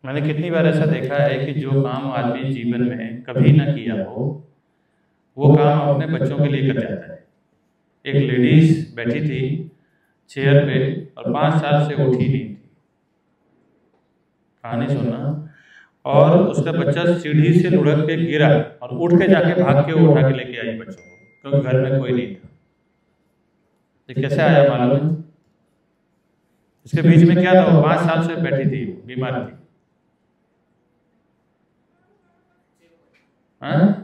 मैंने कितनी बार ऐसा देखा है कि जो काम आदमी जीवन में कभी ना किया हो वो काम अपने बच्चों के लिए कर जाता है। एक लेडीज बैठी थी चेयर पे और 5 साल से उठी नहीं थी, कहानी सुनना। और उसका बच्चा सीढ़ी से लुढ़क के गिरा और उठ के जाके भाग के उठा के लेके आई बच्चों को, क्योंकि घर में कोई नहीं था। ये कैसे आया मालूम है? इसके बीच में क्या था, वो 5 साल से बैठी थी, बीमार थी। हाँ?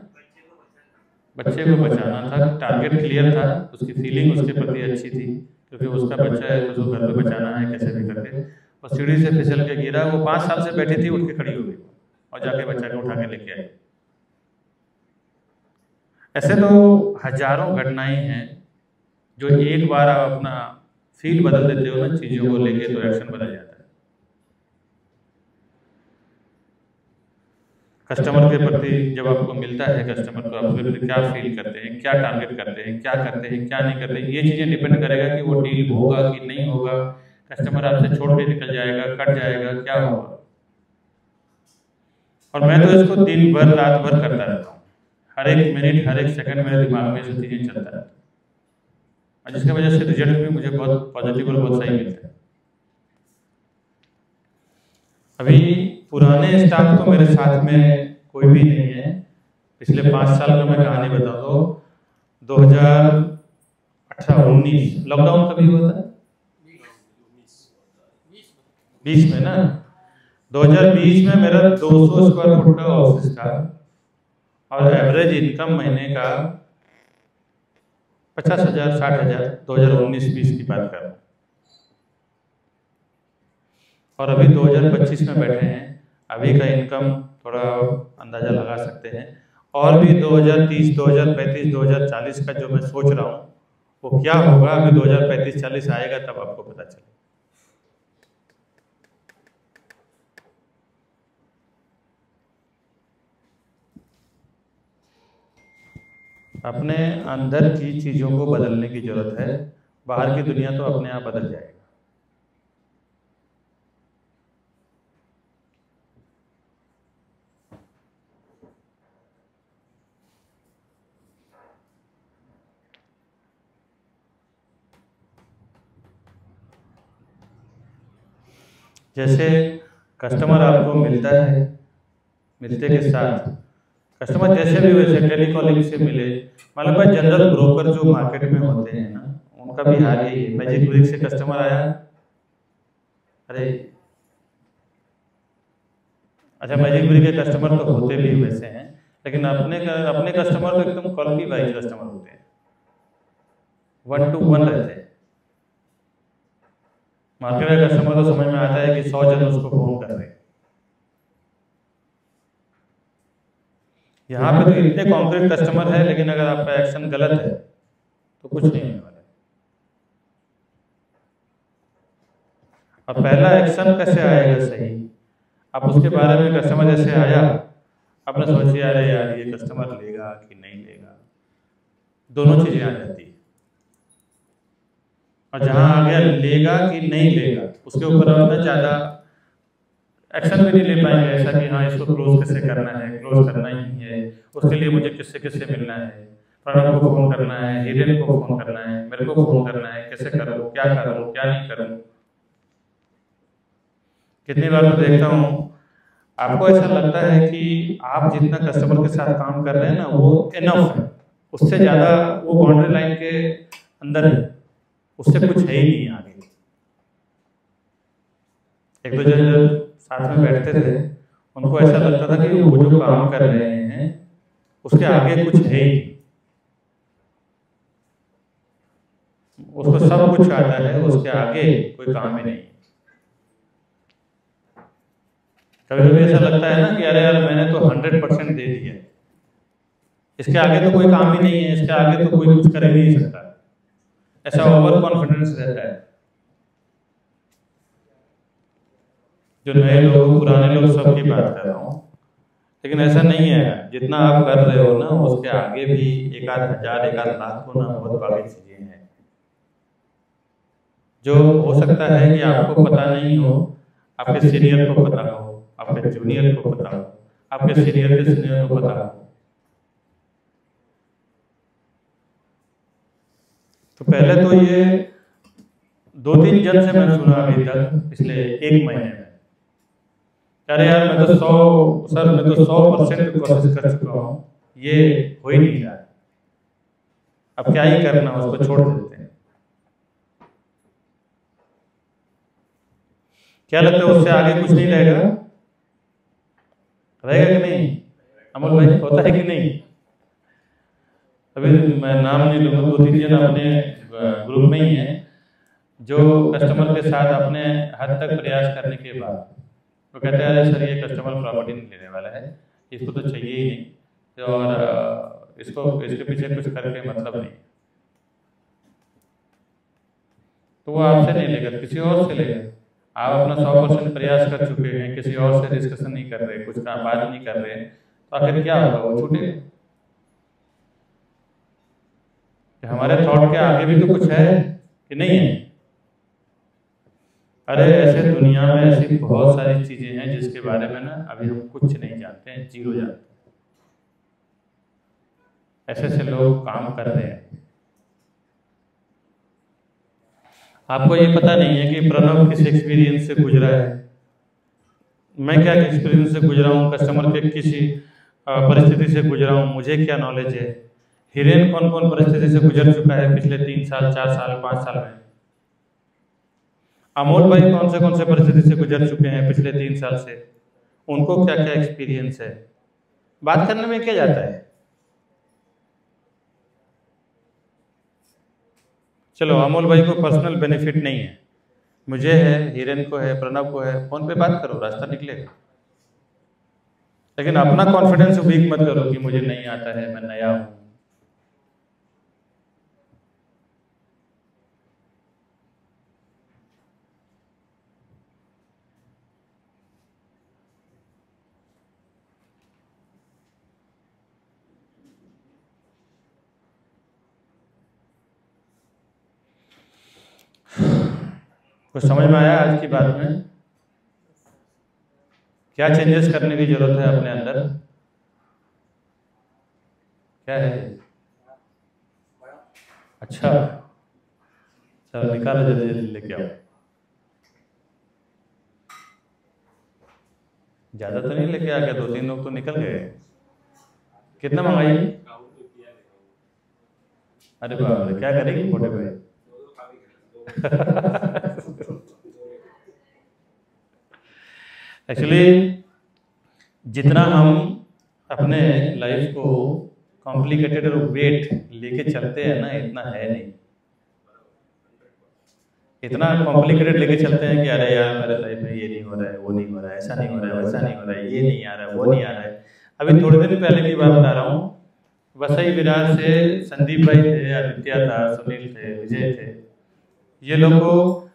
बच्चे को बचाना था, टारगेट क्लियर था, उसकी फीलिंग उसके प्रति अच्छी थी, क्योंकि उसका बच्चा है तो उसको घर पे बचाना है कैसे भी करके। और सीढ़ी से फिसल के गिरा, वो 5 साल से बैठी थी, उठ के खड़ी हो गई और जाके बच्चा को उठा के लेके आई। ऐसे तो हजारों घटनाएं हैं जो एक बार आप अपना फील बदल देते हो ना चीजों को लेके, तो एक्शन बदल जाता है। कस्टमर के प्रति जब आपको मिलता है, कस्टमर को आप फिर क्या फील करते हैं, क्या टारगेट करते हैं, क्या करते हैं, क्या नहीं करते हैं, ये चीज़ें डिपेंड करेगा कि वो डील होगा कि नहीं होगा, कस्टमर आपसे छोड़ के निकल जाएगा, कट जाएगा, क्या होगा। और मैं तो इसको दिन भर रात भर करता रहता हूँ, हर एक मिनट हर एक सेकंड मेरे दिमाग में सब चीज़ें चलता रहता है, और जिसकी वजह से रिजल्ट भी मुझे बहुत पॉजिटिव और बहुत सही मिलता है। अभी पुराने स्टाफ तो मेरे साथ में कोई भी नहीं है। पिछले 5 साल का मैं कहानी बता दो। 2018-19 लॉकडाउन कभी हुआ था? 20 में ना। 2020 में मेरा 200 स्क्वायर फुट का ऑफिस था और एवरेज इनकम महीने का 50,000 60,000, 2019-20 की बात कर रहा हूँ। और अभी 2025 में बैठे हैं, अभी का इनकम थोड़ा अंदाजा लगा सकते हैं। और भी 2030, 2035, 2040 का जो मैं सोच रहा हूँ वो क्या होगा, अभी 2035-40 आएगा तब आपको पता चलेगा। अपने अंदर की चीजों को बदलने की जरूरत है, बाहर की दुनिया तो अपने आप बदल जाएगी। जैसे कस्टमर आपको मिलता है, मिलते के साथ कस्टमर जैसे भी वैसे टेलीकॉलिंग से मिले, मतलब जनरल ब्रोकर जो मार्केट में होते हैं ना, उनका भी हाल यही है। मैजिक ब्रिक से कस्टमर आया, अरे अच्छा मैजिक ब्रिक के कस्टमर तो होते भी वैसे हैं, लेकिन अपने कस्टमर तो एकदम क्वालिटी वाइज कस्टमर होते हैं, 1 to 1 रहते हैं। मार्केट का कस्टमर तो समझ में आता है कि 100 जन उसको फोन कर रहे हैं। यहाँ पे तो इतने कॉन्क्रीट कस्टमर है, लेकिन अगर आपका एक्शन गलत है तो कुछ नहीं होने वाला। अब पहला एक्शन कैसे आएगा सही, अब उसके बारे में कस्टमर जैसे आया, आपने सोचिए अरे यार ये कस्टमर लेगा कि नहीं लेगा, दोनों चीजें आ जाती है। और जहां आ गया लेगा कि नहीं लेगा, उसके ऊपर आप ना ज्यादा एक्शन भी नहीं ले पाएंगे, ऐसा कि हाँ इसको क्लोज कैसे करना है, क्लोज करना ही है, उसके लिए मुझे किससे किससे मिलना है, प्रणव को फोन करना है, हिरेन को फोन करना है, मेरे को फोन करना है, कैसे करूँ, क्या करूँ, क्या नहीं करूँ। कितनी बार मैं देखता हूँ, आपको ऐसा लगता है कि आप जितना कस्टमर के साथ काम कर रहे हैं ना वो इनफ है, उससे ज्यादा वो बाउंड्री लाइन के अंदर है, उससे कुछ है ही नहीं आगे। एक दो जन साथ में बैठते थे, उनको ऐसा लगता था कि वो जो काम कर रहे हैं उसके आगे कुछ है ही, उसको सब कुछ आता है, उसके आगे कोई काम ही नहीं। कभी कभी ऐसा लगता है ना कि अरे यार मैंने तो 100% दे दिया, इसके आगे तो कोई काम ही नहीं है, इसके आगे तो कोई कुछ कर ही नहीं सकता, ऐसा ओवर कॉन्फिडेंस रहता है। जो नए लोग पुराने लोग सबकी बात कर रहा हूँ, लेकिन ऐसा नहीं है। जितना आप कर रहे हो ना उसके आगे भी 1,000 1,000 लाख को ना बहुत बड़ी चीजें हैं, जो हो सकता है कि आपको पता नहीं हो, आपके सीनियर को पता हो, आपके जूनियर को पता हो, आपके सीनियर के सीनियर को पता हो। तो पहले तो ये 2-3 जन से मैं सुना अभी तक पिछले 1 महीने में, अरे यार मैं तो 100% कोशिश कर चुका हूँ, ये हो ही नहीं रहा, अब क्या ही करना, उसको छोड़ देते हैं। क्या लगता है उससे आगे कुछ नहीं रहेगा? रहेगा कि नहीं अमोल भाई, होता है कि नहीं? अभी मैं नाम नहीं लूँगा, 2-3 जन अपने ग्रुप में ही हैं जो कस्टमर के साथ अपने हद तक प्रयास करने के बाद वो कहते हैं अरे सर ये कस्टमर प्रॉपर्टी नहीं लेने वाला है, इसको तो चाहिए ही नहीं, और इसके पीछे कुछ करके मतलब नहीं, तो वो आपसे नहीं लेगा, किसी और से लेगा। आप अपना 100% प्रयास कर चुके हैं, किसी और से डिस्कशन नहीं कर रहे, कुछ का बात नहीं कर रहे, तो आखिर क्या होगा? वो छूटेगा। हमारे थॉट के आगे भी तो कुछ है कि नहीं है? अरे ऐसे दुनिया में ऐसी बहुत सारी चीजें हैं जिसके बारे में ना अभी हम कुछ नहीं जानते हैं, जीरो जानते हैं। ऐसे ऐसे लोग काम कर रहे हैं। आपको ये पता नहीं है कि प्रणव किस एक्सपीरियंस से गुजरा है, मैं क्या एक्सपीरियंस से गुजरा हूँ, कस्टमर के किसी परिस्थिति से गुजरा हूँ, मुझे क्या नॉलेज है, हिरेन कौन कौन परिस्थिति से गुजर चुका है पिछले 3 साल 4 साल 5 साल में, अमोल भाई कौन से परिस्थिति से गुजर चुके हैं पिछले 3 साल से, उनको क्या क्या एक्सपीरियंस है, बात करने में क्या जाता है। चलो अमोल भाई को पर्सनल बेनिफिट नहीं है, मुझे है, हिरेन को है, प्रणव को है, फोन पे बात करो, रास्ता निकलेगा। लेकिन अपना कॉन्फिडेंस वीक मत करो कि मुझे नहीं आता है, मैं नया हूं। कुछ समझ में आया आज की बात में? क्या चेंजेस करने की जरूरत है अपने अंदर? क्या है? अच्छा चलो निकालो, जल्दी जल्दी लेके आओ। ज्यादा तो नहीं लेके आ गया, 2-3 लोग तो निकल गए। कितना मंगाई? अरे बाप रे, क्या करेंगे छोटे भाई? एक्चुअली जितना हम अपने लाइफ को कॉम्प्लिकेटेड और वेट लेके चलते हैं ना, इतना है नहीं। इतना कॉम्प्लिकेटेड लेके चलते हैं कि अरे यार मेरे लाइफ में ये नहीं हो रहा है, वो नहीं हो रहा है, ऐसा नहीं हो रहा है, वैसा नहीं हो रहा है, ये नहीं आ रहा है, वो नहीं आ रहा है। अभी थोड़े दिन पहले की बात बता रहा हूँ, वसई विरार से संदीप भाई थे, आदित्य था, सुनील थे, विजय थे, ये लोग को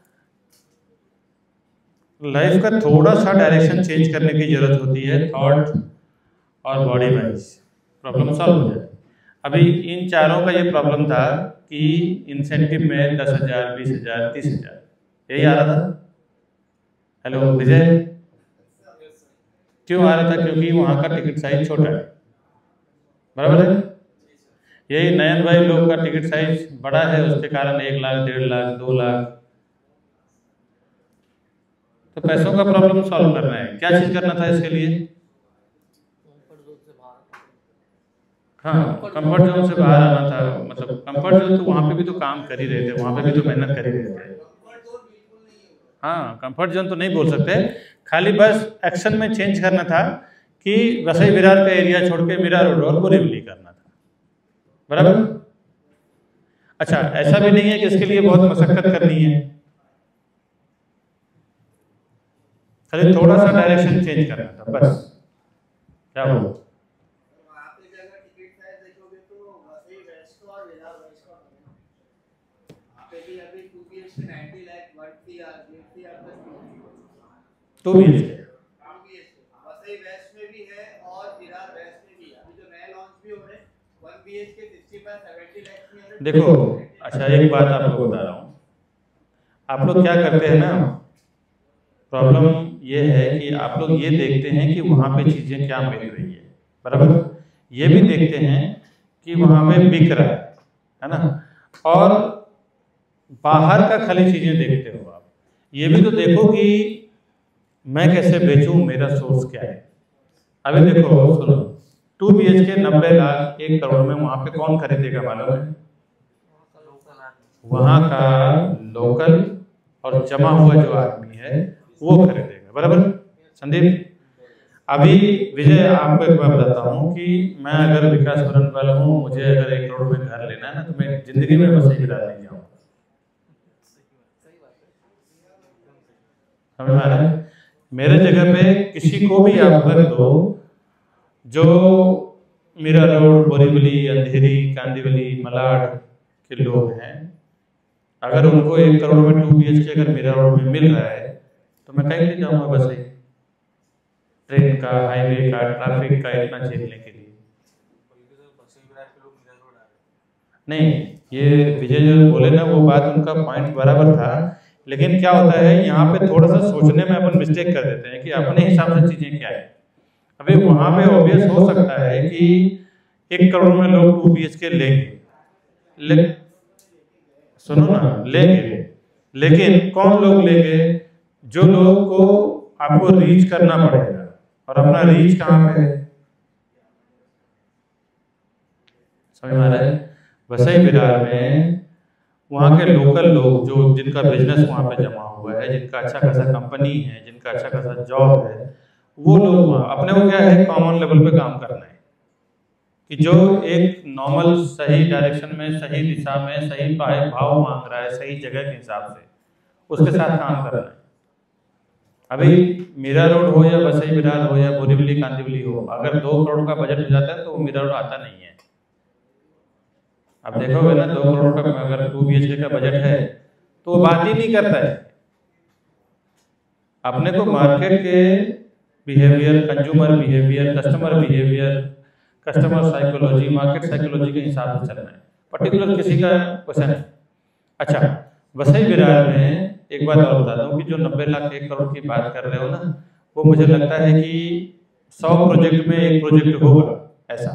लाइफ का थोड़ा सा डायरेक्शन चेंज करने की जरूरत होती है, थॉट और बॉडी वाइज प्रॉब्लम सॉल्व हो जाए। अभी इन चारों का ये प्रॉब्लम था कि इंसेंटिव में 10,000 20,000 30,000 यही आ रहा था। हेलो विजय, क्यों आ रहा था? क्योंकि वहाँ का टिकट साइज छोटा है, बराबर है। यही नयन भाई लोग का टिकट साइज बड़ा है, उसके कारण 1 लाख 1.5 लाख 2 लाख। तो पैसों का प्रॉब्लम सॉल्व करना है, क्या चीज करना था इसके लिए? हाँ, कंफर्ट जोन से बाहर आना था। मतलब कंफर्ट जोन तो वहाँ पे भी तो काम कर ही रहे थे, वहाँ पे भी तो मेहनत कर ही रहे थे। हाँ, कंफर्ट जोन तो नहीं बोल सकते, खाली बस एक्शन में चेंज करना था कि वसई विरार का एरिया छोड़ के मीरा रोड और बोरीवली करना था, बराबर। अच्छा, ऐसा भी नहीं है कि इसके लिए बहुत मशक्कत करनी है, खाली थोड़ा सा डायरेक्शन चेंज करना था बस। क्या हो तो भी देखो। अच्छा एक बात आपको बता रहा हूँ, आप लोग क्या करते हैं ना, प्रॉब्लम ये है कि आप लोग ये देखते हैं कि वहाँ पे चीज़ें क्या मिल रही है, बराबर, ये भी देखते हैं कि वहाँ पे बिक रहा है ना, और बाहर का खाली चीज़ें देखते हो आप, ये भी तो देखो कि मैं कैसे बेचूं, मेरा सोर्स क्या है। अभी देखो सुनो, 2 BHK 90 लाख 1 करोड़ में वहाँ पे कौन खरीदेगा मालूम है? वहाँ का लोकल और जमा हुआ जो आदमी है वो खरीदेगा, बराबर संदीप। अभी विजय आपको एक बात बताता हूँ कि मैं अगर विकास भवन वाला हूँ, मुझे अगर 1 करोड़ में घर लेना है ना, तो मैं जिंदगी में बस ही डाल नहीं जाऊँ, समझ में आ रहा है? मेरे जगह पे किसी को भी आप घर दो, जो मीरा रोड, बोरीवली, अंधेरी, कांदीवली, मलाड के लोग हैं, अगर उनको 1 करोड़ में 2 BHK अगर मीरा रोड में मिल रहा है तो मैं कहीं नहीं जाऊँगा बस ही, ट्रेन का, हाईवे का, ट्रैफिक का इतना झेलने के लिए। नहीं, ये विजय जो बोले ना वो बात उनका पॉइंट बराबर था, लेकिन क्या होता है यहाँ पे थोड़ा सा सोचने में अपन मिस्टेक कर देते हैं कि अपने हिसाब से चीजें क्या है। अभी वहां पे ऑब्वियस हो सकता है कि 1 करोड़ में लोग 2 BHK लेंगे, सुनो ना, लेंगे, लेकिन कौन लोग लेंगे? जो लोग को आपको रीच करना पड़ेगा, और अपना रीच कहाँ पे है, समझ में आ रहा है? वसई विरार में वहाँ के लोकल लोग जो जिनका बिजनेस वहाँ पे जमा हुआ है, जिनका अच्छा खासा कंपनी है, जिनका अच्छा खासा जॉब है, वो लोग अपने को क्या है, कॉमन लेवल पे काम करना है कि जो एक नॉर्मल सही डायरेक्शन में, सही दिशा में, सही भाव मांग रहा है, सही जगह के हिसाब से उसके साथ काम करना है। अभी मीरा रोड हो या वसई विरार हो या बोरीवली कांदीवली हो, अगर 2 करोड़ का बजट हो जाता है तो वो मीरा रोड आता नहीं है। अब देखोगे ना 2 करोड़ का अगर 2 BHK का बजट है तो वो बात ही नहीं करता है। अपने को मार्केट के behaviour, consumer behaviour, customer behaviour, customer psychology, market psychology के हिसाब से चलना है, पर्टिकुलर किसी का वैसा नहीं। अच्छा, वसई विरार में एक बात और बता दूं कि जो 90 लाख 1 करोड़ की बात कर रहे हो ना, वो मुझे लगता है कि 100 प्रोजेक्ट में 1 प्रोजेक्ट होगा ऐसा,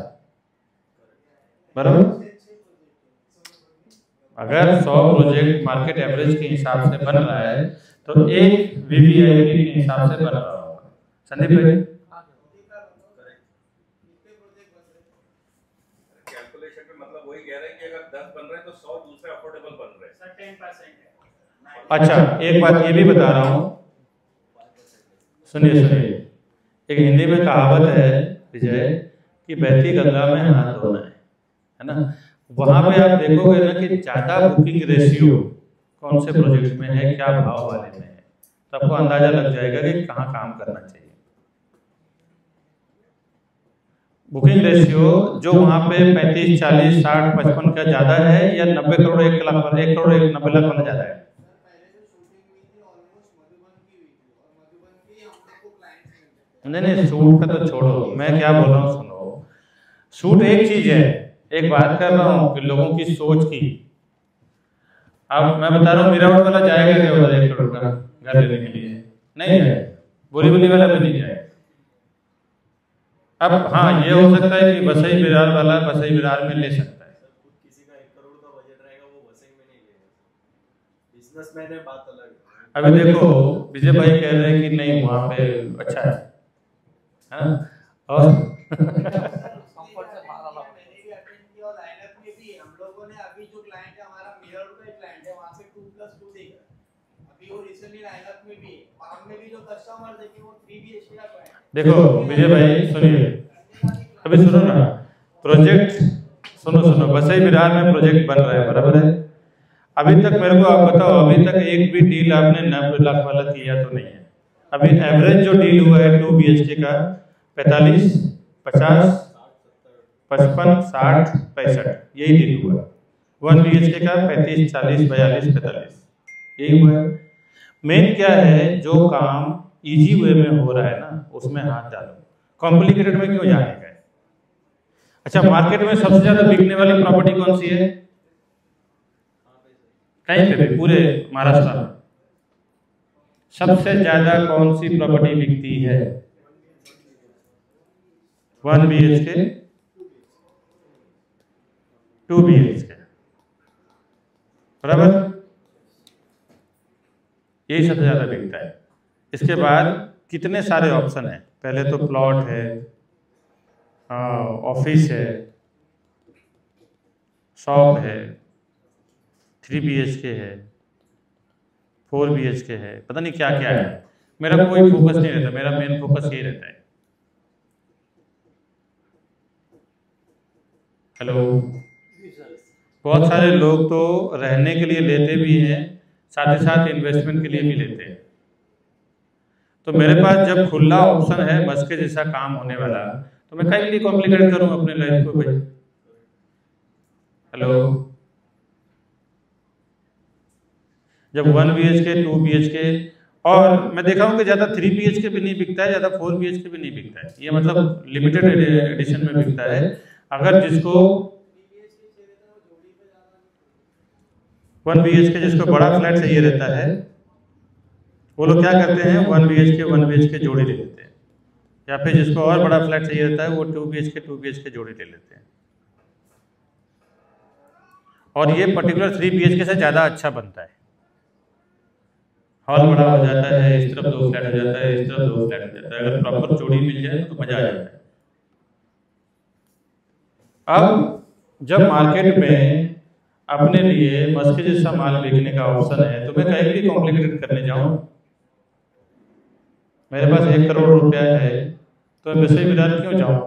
बराबर। अगर 100 प्रोजेक्ट मार्केट एवरेज के हिसाब से बन रहा है तो एक VVIP के हिसाब से बन रहा होगा। संदीप भाई, कैलकुलेशन पे मतलब वही कह रहे हैं कि अगर 10 बन रहे हैं तो 100 दूसरे अफोर्डेबल बन रहे हैं, 10%। अच्छा, एक बात ये भी बता रहा हूँ, सुनिए, एक हिंदी में कहावत है विजय कि बहती गंगा में हाथ धोना है ना। वहां पे आप देखोगे ना कि ज्यादा बुकिंग रेशियो कौन से प्रोजेक्ट में है, क्या भाव वाले में है, तो आपको अंदाजा लग जाएगा कि कहाँ काम करना चाहिए। बुकिंग रेशियो जो वहां पे 35, 40, 60, 55 का ज्यादा है, या 90 करोड़ 1 लाख वाला, 1 करोड़ 90 लाख वाला ज्यादा है? नहीं, शूट का तो छोड़ो, मैं क्या बोल रहा हूँ सुनो, शूट एक चीज है, एक बात कर रहा हूँ कि लोगों की सोच की। अब मैं बता रहा हूँ मीरावट वाला जाएगा क्या उधर 1 करोड़ का घर लेने के लिए? नहीं जाएगा, बोरीवली वाला भी नहीं जाएगा। अब हाँ, ये हो सकता है कि वसई विरार वाला वसई विरार में ले सकता है। किसी का 1 करोड़ का बजट रहेगा वो वसई में नहीं लेगा, बिजनेसमैन है, बात अलग है। अभी देखो विजय भाई कह रहे हैं कि नहीं वहाँ पे अच्छा है, और देखो विजय भाई सुनिए, अभी सुनो ना, प्रोजेक्ट सुनो, वसई विरार में प्रोजेक्ट बन रहा है, बराबर है। अभी तक मेरे को आप बताओ, अभी तक एक भी डील आपने 90 लाख वाला किया तो नहीं है। अभी एवरेज जो डील हुआ है 2 BHK का 45, 50, 55, 60, 65 यही डील हुआ है। 1 BHK का 35, 40, 42, 45 यही हुआ है। मेन क्या है, जो काम इजी वे में हो रहा है ना उसमें हाथ डालो, कॉम्प्लिकेटेड में क्यों जाने का? अच्छा, मार्केट में सबसे ज्यादा बिकने वाली प्रॉपर्टी कौन सी है? कहीं पे भी, पूरे महाराष्ट्र में सबसे ज्यादा कौन सी प्रॉपर्टी बिकती है? 1 BHK, 2 BHK, बराबर, यही सबसे ज्यादा बिकता है। इसके बाद कितने सारे ऑप्शन हैं। पहले तो प्लॉट है, ऑफिस है, शॉप है, 3 BHK है, 4 BHK है, पता नहीं क्या क्या है। मेरा कोई फोकस नहीं रहता, मेरा मेन फोकस यही रहता है। हेलो, बहुत सारे लोग तो रहने के लिए लेते भी हैं, साथ ही साथ इन्वेस्टमेंट के लिए भी लेते हैं। तो मेरे पास जब खुला ऑप्शन है बस के जैसा काम होने वाला, तो मैं कहीं भी कॉम्प्लिकेट करूं अपने लाइफ को भाई। हेलो, जब 1 BHK, 2 BHK, और मैं देखा हूं कि ज्यादा 3 BHK भी नहीं बिकता है, ज्यादा 4 BHK भी नहीं बिकता है। ये मतलब लिमिटेड एडिशन में बिकता है। अगर जिसको 1 BHK, जिसको बड़ा फ्लैट चाहिए रहता है, वो लोग क्या करते हैं, 1 BHK 1 BHK जोड़ी ले लेते हैं, या फिर जिसको और बड़ा फ्लैट चाहिए रहता है वो 2 BHK 2 BHK जोड़ी ले लेते हैं। और ये पर्टिकुलर 3 BHK से ज़्यादा अच्छा बनता है। हॉल बड़ा हो जाता है, इस तरफ 2 फ्लैट हो जाता है, इस तरफ 2 फ्लैट हो जाता है। अगर प्रॉपर जोड़ी मिल जाए तो मजा आ जाता है। अब जब मार्केट में अपने लिए मस्के जैसा माल बेचने का ऑप्शन है, तो मैं कहीं भी कॉम्प्लिकेटेड करने जाऊं, मेरे पास 1 करोड़ रुपया है, तो मैं बसई विरार क्यों जाऊं?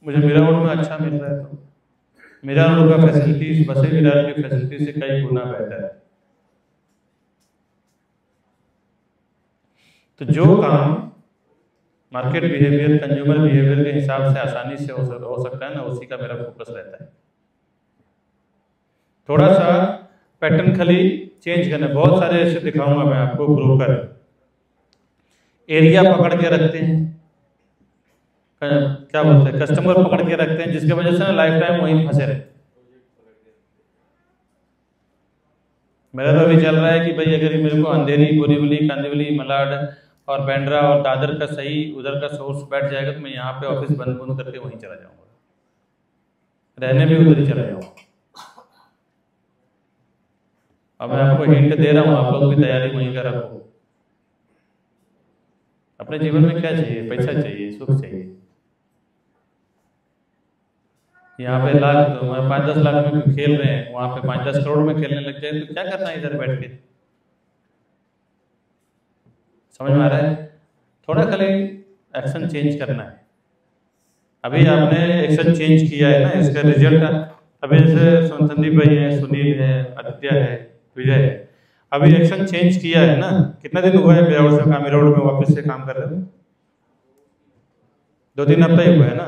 मुझे मीरा रोड में अच्छा मिल रहा है, तो मीरा रोड का फैसिलिटीज बसई विरार की फैसिलिटी से कई गुना बेहतर है। तो जो काम मार्केट बिहेवियर, कंज्यूमर बिहेवियर के हिसाब से आसानी से हो सकता है ना, उसी का मेरा फोकस रहता है। थोड़ा सा पैटर्न खाली चेंज करना। बहुत सारे ऐसे दिखाऊंगा मैं आपको, ब्रोकर एरिया पकड़ के रखते हैं, क्या बोलते हैं, कस्टमर पकड़ के रखते हैं, जिसकी वजह से ना लाइफ टाइम वहीं फंसे रहे। मेरा तो अभी चल रहा है कि भाई अगर मेरे को अंधेरी, बोरीवली, कांदिवली, मलाड और बैंड्रा और दादर का सही उधर का सोर्स बैठ जाएगा, तो मैं यहाँ पे ऑफिस बंद बंद करके वहीं चला जाऊंगा, रहने भी उधर ही चला जाऊंगा। अब मैं आपको हिंट दे रहा हूँ, आप लोग भी तैयारी वहीं का रखो। अपने जीवन में क्या चाहिए? पैसा चाहिए, सुख चाहिए। यहाँ पे लाख, 5-10 लाख में खेल रहे हैं, वहां पे 5-10 करोड़ में खेलने लग जाए तो क्या करना है इधर बैठ के? समझ में आ रहा है? थोड़ा खाली एक्शन चेंज करना है। अभी आपने एक्शन चेंज किया है ना, इसका रिजल्ट अभी जैसे संदीप भाई है, सुनील है, आदित्य है, विजय है, अभी एक्शन चेंज किया है ना। कितना दिन हुआ है मीरा रोड में वापस से काम कर रहे हो? 2-3 हफ्ता ही हुआ है ना।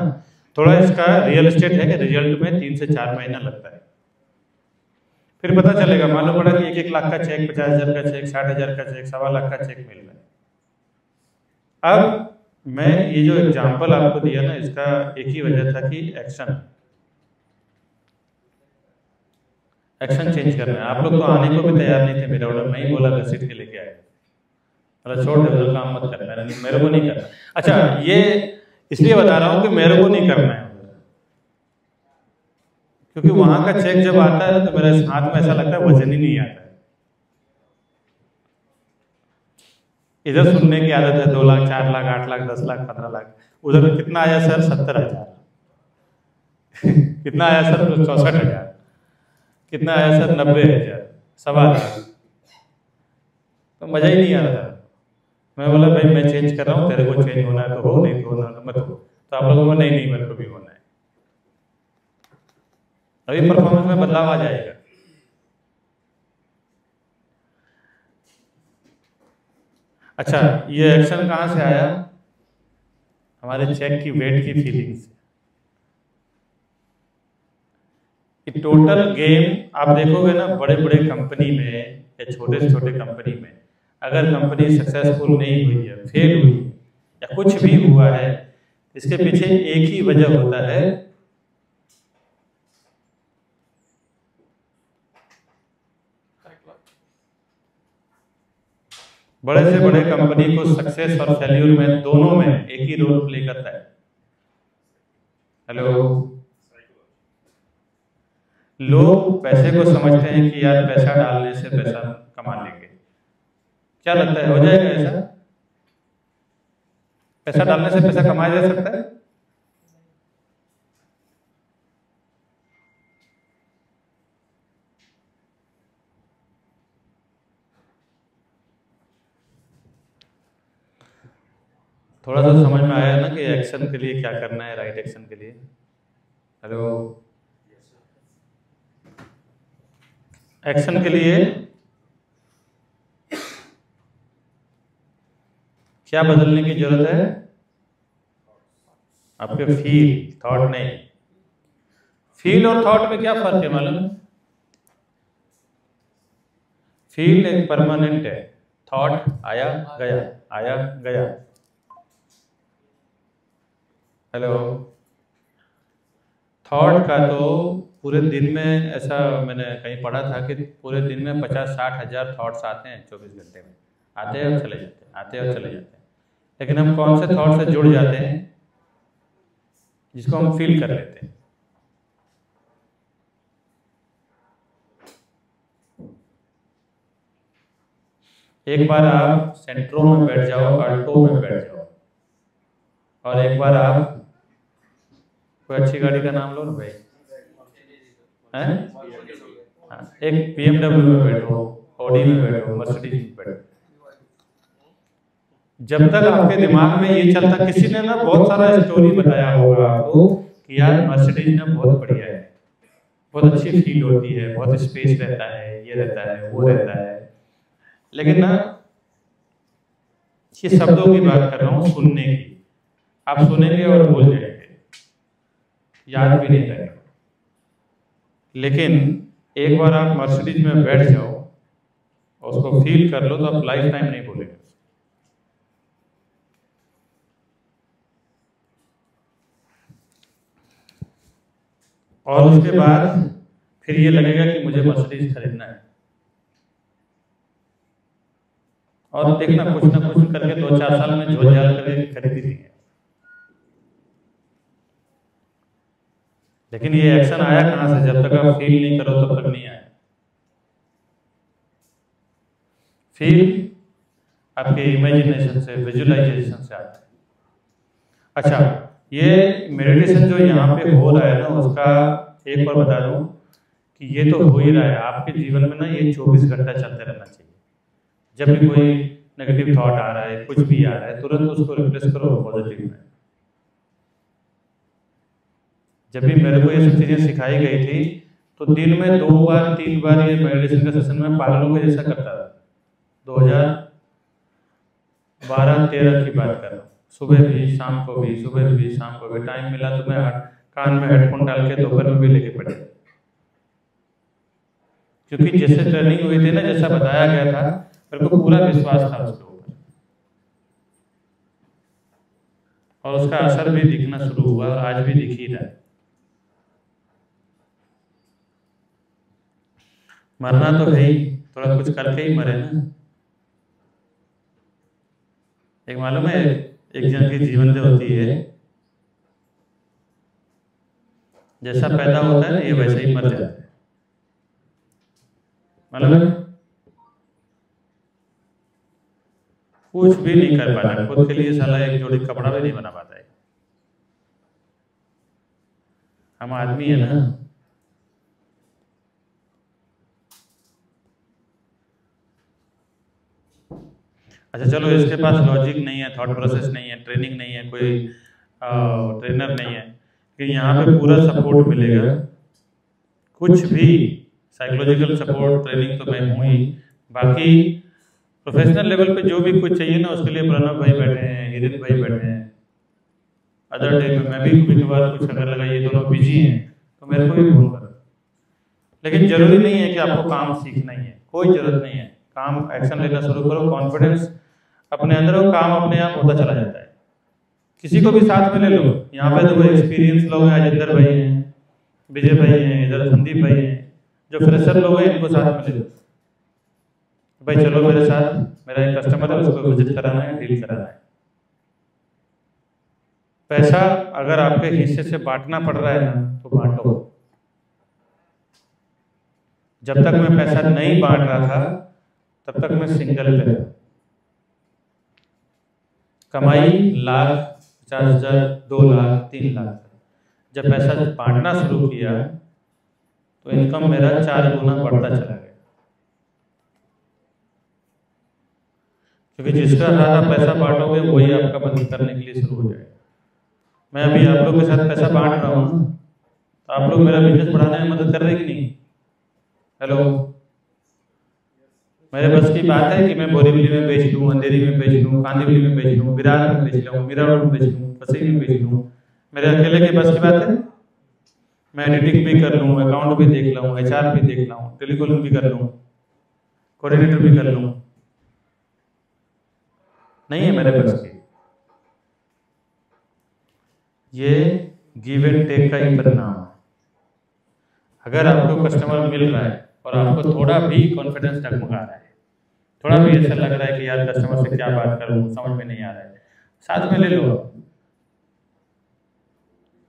थोड़ा इसका रियल एस्टेट है कि रिजल्ट में 3 से 4 महीना लगता है, फिर पता चलेगा। मालूम पड़ा कि 1-1 लाख का चेक, 50,000 का चेक, 60,000 का चेक, 1.25 लाख का चेक मिल रहा है। अब मैं ये जो एग्जाम्पल आपको दिया ना, इसका एक ही वजह था कि एक्शन चेंज करना है। आप लोग तो आने को भी तैयार नहीं थे मेरा ऑर्डर, मैं ही बोला घसीट के लेके आए, मतलब छोड़ दे उधर काम मत करना, मेरे को नहीं करना। अच्छा, ये इसलिए बता रहा हूँ कि मेरे को नहीं करना है, क्योंकि वहां का चेक जब आता है तो मेरे हाथ में ऐसा लगता है वजन ही नहीं आता है। इधर सुनने की आदत है 2 लाख, 4 लाख, 8 लाख, 10 लाख, 15 लाख। उधर कितना आया सर? 70,000। कितना आया सर? 64,000। कितना आया सर? 90,000, 1.25 लाख। तो मजा ही नहीं आ रहा था। मैं बोला भाई मैं चेंज कर रहा हूँ, तेरे को चेंज होना है तो हो, नहीं तो होना तो मत हो। तो आप लोगों को नहीं मेरे को भी होना है। अभी परफॉर्मेंस में बदलाव आ जाएगा। अच्छा, ये एक्शन कहाँ से आया? हमारे चेक की वेट की फीलिंग से। टोटल गेम आप देखोगे ना, बड़े बड़े कंपनी में या छोटे से छोटे कंपनी में, अगर कंपनी सक्सेसफुल नहीं हुई है, फेल हुई या कुछ भी हुआ है, इसके पीछे एक ही वजह होता है, बड़े से बड़े कंपनी को सक्सेस और फेल्यूर में दोनों में एक ही रोल प्ले करता है। हेलो, लोग पैसे को समझते हैं कि यार पैसा डालने से पैसा कमा लेंगे। क्या लगता है, हो जाएगा ऐसा? पैसा डालने से पैसा कमाया जा सकता है? थोड़ा सा समझ में आया ना कि एक्शन के लिए क्या करना है, राइट एक्शन के लिए। हेलो, एक्शन के लिए क्या बदलने की जरूरत है? आपके फील, थॉट नहीं। फील और थॉट में क्या फर्क है मालूम है? फील एक परमानेंट है, थॉट आया गया, आया गया। हेलो, थॉट का तो पूरे दिन में, ऐसा मैंने कहीं पढ़ा था कि पूरे दिन में 50-60 हज़ार थॉट्स आते हैं 24 घंटे में। आते हैं और चले जाते हैं, आते हैं और चले जाते हैं। लेकिन हम कौन से थॉट से जुड़ जाते हैं? जिसको हम फील कर लेते हैं। एक बार आप सेंट्रो में बैठ जाओ, अल्टो में बैठ जाओ, और एक बार आप कोई अच्छी गाड़ी का नाम लो ना भाई, हैं? एक BMW में बैठो, ऑडी में बैठो, मर्सिडीज में बैठो। जब तक आपके दिमाग में ये चलता, किसी ने ना बहुत सारा स्टोरी बताया होगा आपको कि यार मर्सिडीज ना बहुत बढ़िया है, बहुत अच्छी फील होती है, बहुत स्पेस रहता है, ये रहता है, वो रहता है। लेकिन ना, ये शब्दों की बात कर रहा हूँ, सुनने की। आप सुनेंगे और भूल जाएंगे, याद भी नहीं रहेगा। लेकिन एक बार आप मर्सिडीज में बैठ जाओ और उसको फील कर लो तो आप लाइफ टाइम नहीं भूलेंगे। और उसके बाद फिर ये लगेगा कि मुझे मर्सिडीज खरीदना है। और देखना, कुछ ना कुछ करके 2-4 साल में झोल झाल करके खरीदी दी है। लेकिन ये एक्शन आया कहां से? जब तक आप फील नहीं करो तब तक नहीं आया। फील आपके इमेजिनेशन से, विजुअलाइजेशन से आता है। अच्छा, ये मेडिटेशन जो यहाँ पे हो रहा है ना, उसका एक बार बता दूं कि ये तो हो ही रहा है आपके जीवन में ना। ये 24 घंटा चलते रहना चाहिए। जब भी कोई नेगेटिव थॉट आ रहा है, कुछ भी आ रहा है, तुरंत उसको रिप्लेस करो पॉजिटिव में। जब भी मेरे को ये सब चीज़ें सिखाई गई थी तो दिन में 2 बार 3 बार ये मेडिटेशन का सेशन में पागलों के जैसा करता था। 2012-13 की बात कर रहा हूँ। सुबह भी, शाम को भी, सुबह भी, शाम को भी। टाइम मिला तो मैं कान में हेडफोन डाल के दोपहर में भी लेके पड़े, क्योंकि जैसे ट्रेनिंग हुई थी ना, जैसा बताया गया था, मेरे को पूरा विश्वास था उसके ऊपर। और उसका असर भी दिखना शुरू हुआ, आज भी दिख ही रहा है। मरना तो है ही, थोड़ा कुछ करके ही मरे ना। एक मालूम है, एक जन की जीवन होती है, जैसा पैदा होता है ना, ये वैसे ही मर जाता है। मालूम है, कुछ भी नहीं कर पाता खुद के लिए। साला एक जोड़ी कपड़ा भी नहीं बना पाता है। हम आदमी है ना। अच्छा चलो, इसके पास लॉजिक नहीं है, थॉट प्रोसेस नहीं है, ट्रेनिंग नहीं है, कोई ट्रेनर नहीं है, कि यहाँ पे पूरा सपोर्ट मिलेगा। कुछ भी साइकोलॉजिकल सपोर्ट, ट्रेनिंग तो मैं हूँ ही। बाकी प्रोफेशनल लेवल पे जो भी कुछ चाहिए ना, उसके लिए प्रणव भाई बैठे हैं, हिरित भाई बैठे हैं। अदर डे में मैं भी कभी कभार कुछ अगर लगा ये दोनों बिजी हैं तो मेरे को भी फोन करो। लेकिन जरूरी नहीं है कि आपको काम सीखना ही है, कोई जरूरत नहीं है। काम एक्शन लेना शुरू करो, कॉन्फिडेंस अपने अंदर हो, काम अपने आप होता चला जाता है। किसी को भी साथ में ले लो। यहाँ पे तो एक्सपीरियंस लोग हैं, अजिंदर भाई हैं, विजय भाई हैं, इधर संदीप भाई हैं, जो फ्रेशर लोग हैं इनको साथ में ले लो। भाई चलो मेरे साथ मेरा एक कस्टमर है, उसको विजिट कराना है, डील कराना है। पैसा अगर आपके हिस्से से बांटना पड़ रहा है ना, तो बांटो। जब तक मैं पैसा नहीं बांट रहा था तब तक मैं सिंगल पे था। कमाई लाख, 50,000, 2 लाख, 3 लाख। जब पैसा बांटना शुरू किया तो इनकम मेरा 4 गुना बढ़ता चला गया। क्योंकि जिसका ज़्यादा पैसा बांटोगे वही आपका मदद करने के लिए शुरू हो जाएगा। मैं अभी आप लोगों के साथ पैसा बांट रहा हूँ, तो आप लोग मेरा बिजनेस बढ़ाने में मदद कर रहे हैं कि नहीं? हेलो, मेरे बस की बात है कि मैं बोरीवली में बेच लूँ, अंधेरी में बेच लूँ, कांदिवली में बेच लूँ, विरार में बेच लूँ, मीरा रोड में बेच लूँ, बसई में बेच लूँ? मेरे अकेले के बस की बात है? मैं एडिटिंग भी कर लूँ, अकाउंट भी देख लूँ, HR भी देख लूँ, टेलीकॉलिंग भी कर लूँ, कोऑर्डिनेटर भी कर लूँ? नहीं है मेरे बस की। ये गिव एंड टेक का ही परिणाम है। अगर आपको कस्टमर मिल रहा है और आपको थोड़ा भी कॉन्फिडेंस डगमगा रहा है, थोड़ा भी ऐसा लग रहा है कि यार कस्टमर से क्या बात करूं, समझ में नहीं आ रहा है, साथ में ले लो।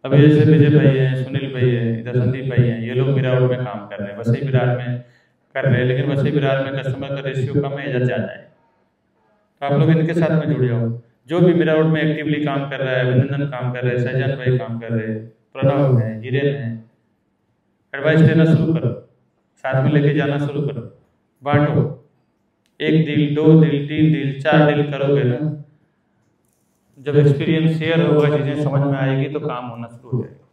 अभी जैसे विजय भाई है, सुनील भाई है, इधर संदीप भाई है, ये लोग विरार में काम कर रहे हैं, वैसे ही विरार में कर रहे हैं, लेकिन वैसे ही विरार में कस्टमर का रेशियो कम है, इधर ज़्यादा है। तो आप लोग इनके साथ में जुड़ जाओ। जो भी मेरा रोड में एक्टिवली काम कर रहा है, अभिनंदन काम कर रहे हैं, सहजान भाई काम कर रहे हैं, प्रणव है, हिरेन है, एडवाइस देना शुरू करो, साथ में लेके जाना शुरू करो, बांटो। 1 डील, 2 डील, 3 डील, 4 डील करोगे ना, जब एक्सपीरियंस शेयर होगा, चीज़ें समझ में आएगी तो काम होना शुरू हो जाएगा।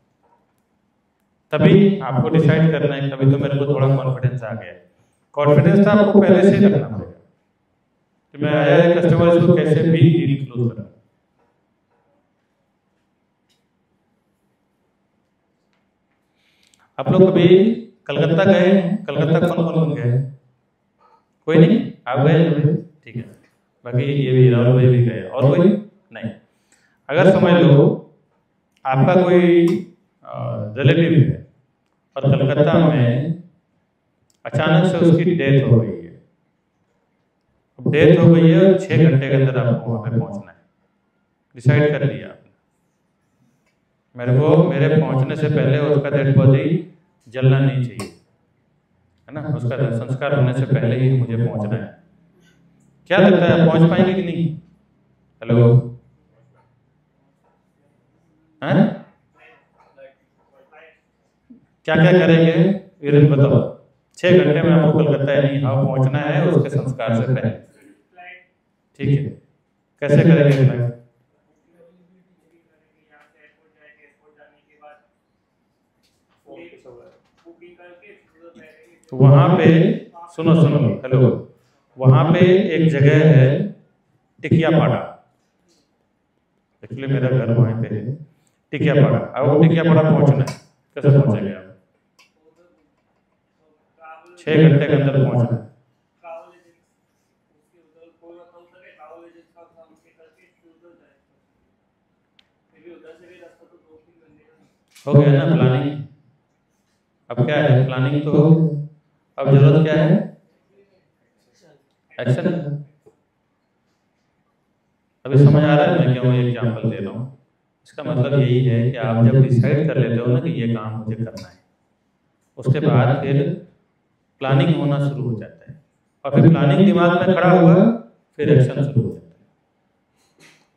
तभी आपको डिसाइड करना है। कभी तो मेरे को थोड़ा कॉन्फिडेंस आ गया। कॉन्फिडेंस था आपको पहले से ही रखना पड़ेगा कि मैं आया है कस्टमर को कैसे भी डील क्लोज करूं। आप लोग कभी कलकत्ता गए? कलकत्ता कौन कौन गए? कोई नहीं? आप गए? ठीक है। बाकी ये भी राहुल भाई भी गए, और कोई नहीं? अगर समझ लो आपका कोई रिलेटिव है और कलकत्ता में अचानक से उसकी डेथ हो गई है। अब डेथ हो गई है और 6 घंटे के अंदर आपको वहाँ पे पहुँचना है। डिसाइड कर लिया आपने, मेरे को मेरे पहुँचने से पहले उसका डेड बॉडी जलना नहीं चाहिए, है ना? उसका संस्कार होने से पहले ही मुझे पहुँचना है। क्या लगता है पहुँच पाएंगे कि नहीं? हेलो, हैं? क्या क्या करेंगे वीरेन बताओ? 6 घंटे में आपको कलकत्ता यानी हाँ पहुंचना है उसके संस्कार से पहले, ठीक है? कैसे करेंगे फ्लाइट? तो वहां पे सुनो, हेलो, वहां पे एक जगह है टिकियापाड़ा। एक्चुअली मेरा घर वहीं पे है, टिकियापाड़ा। अब वो टिकियापाड़ा पहुंचना है, कैसे पहुंचेंगे आप? 6 घंटे के अंदर पहुंचना है। हो गया ना प्लानिंग? अब क्या है? प्लानिंग तो हो गया, अब जरूरत क्या है? एक्शन। अभी समझ आ रहा है मैं क्यों ये एग्जाम्पल दे रहा हूँ? इसका मतलब यही है कि आप जब डिसाइड कर लेते हो ना कि ये काम मुझे करना है, उसके बाद फिर प्लानिंग होना शुरू हो जाता है, और फिर प्लानिंग दिमाग में खड़ा हुआ फिर एक्शन शुरू हो जाता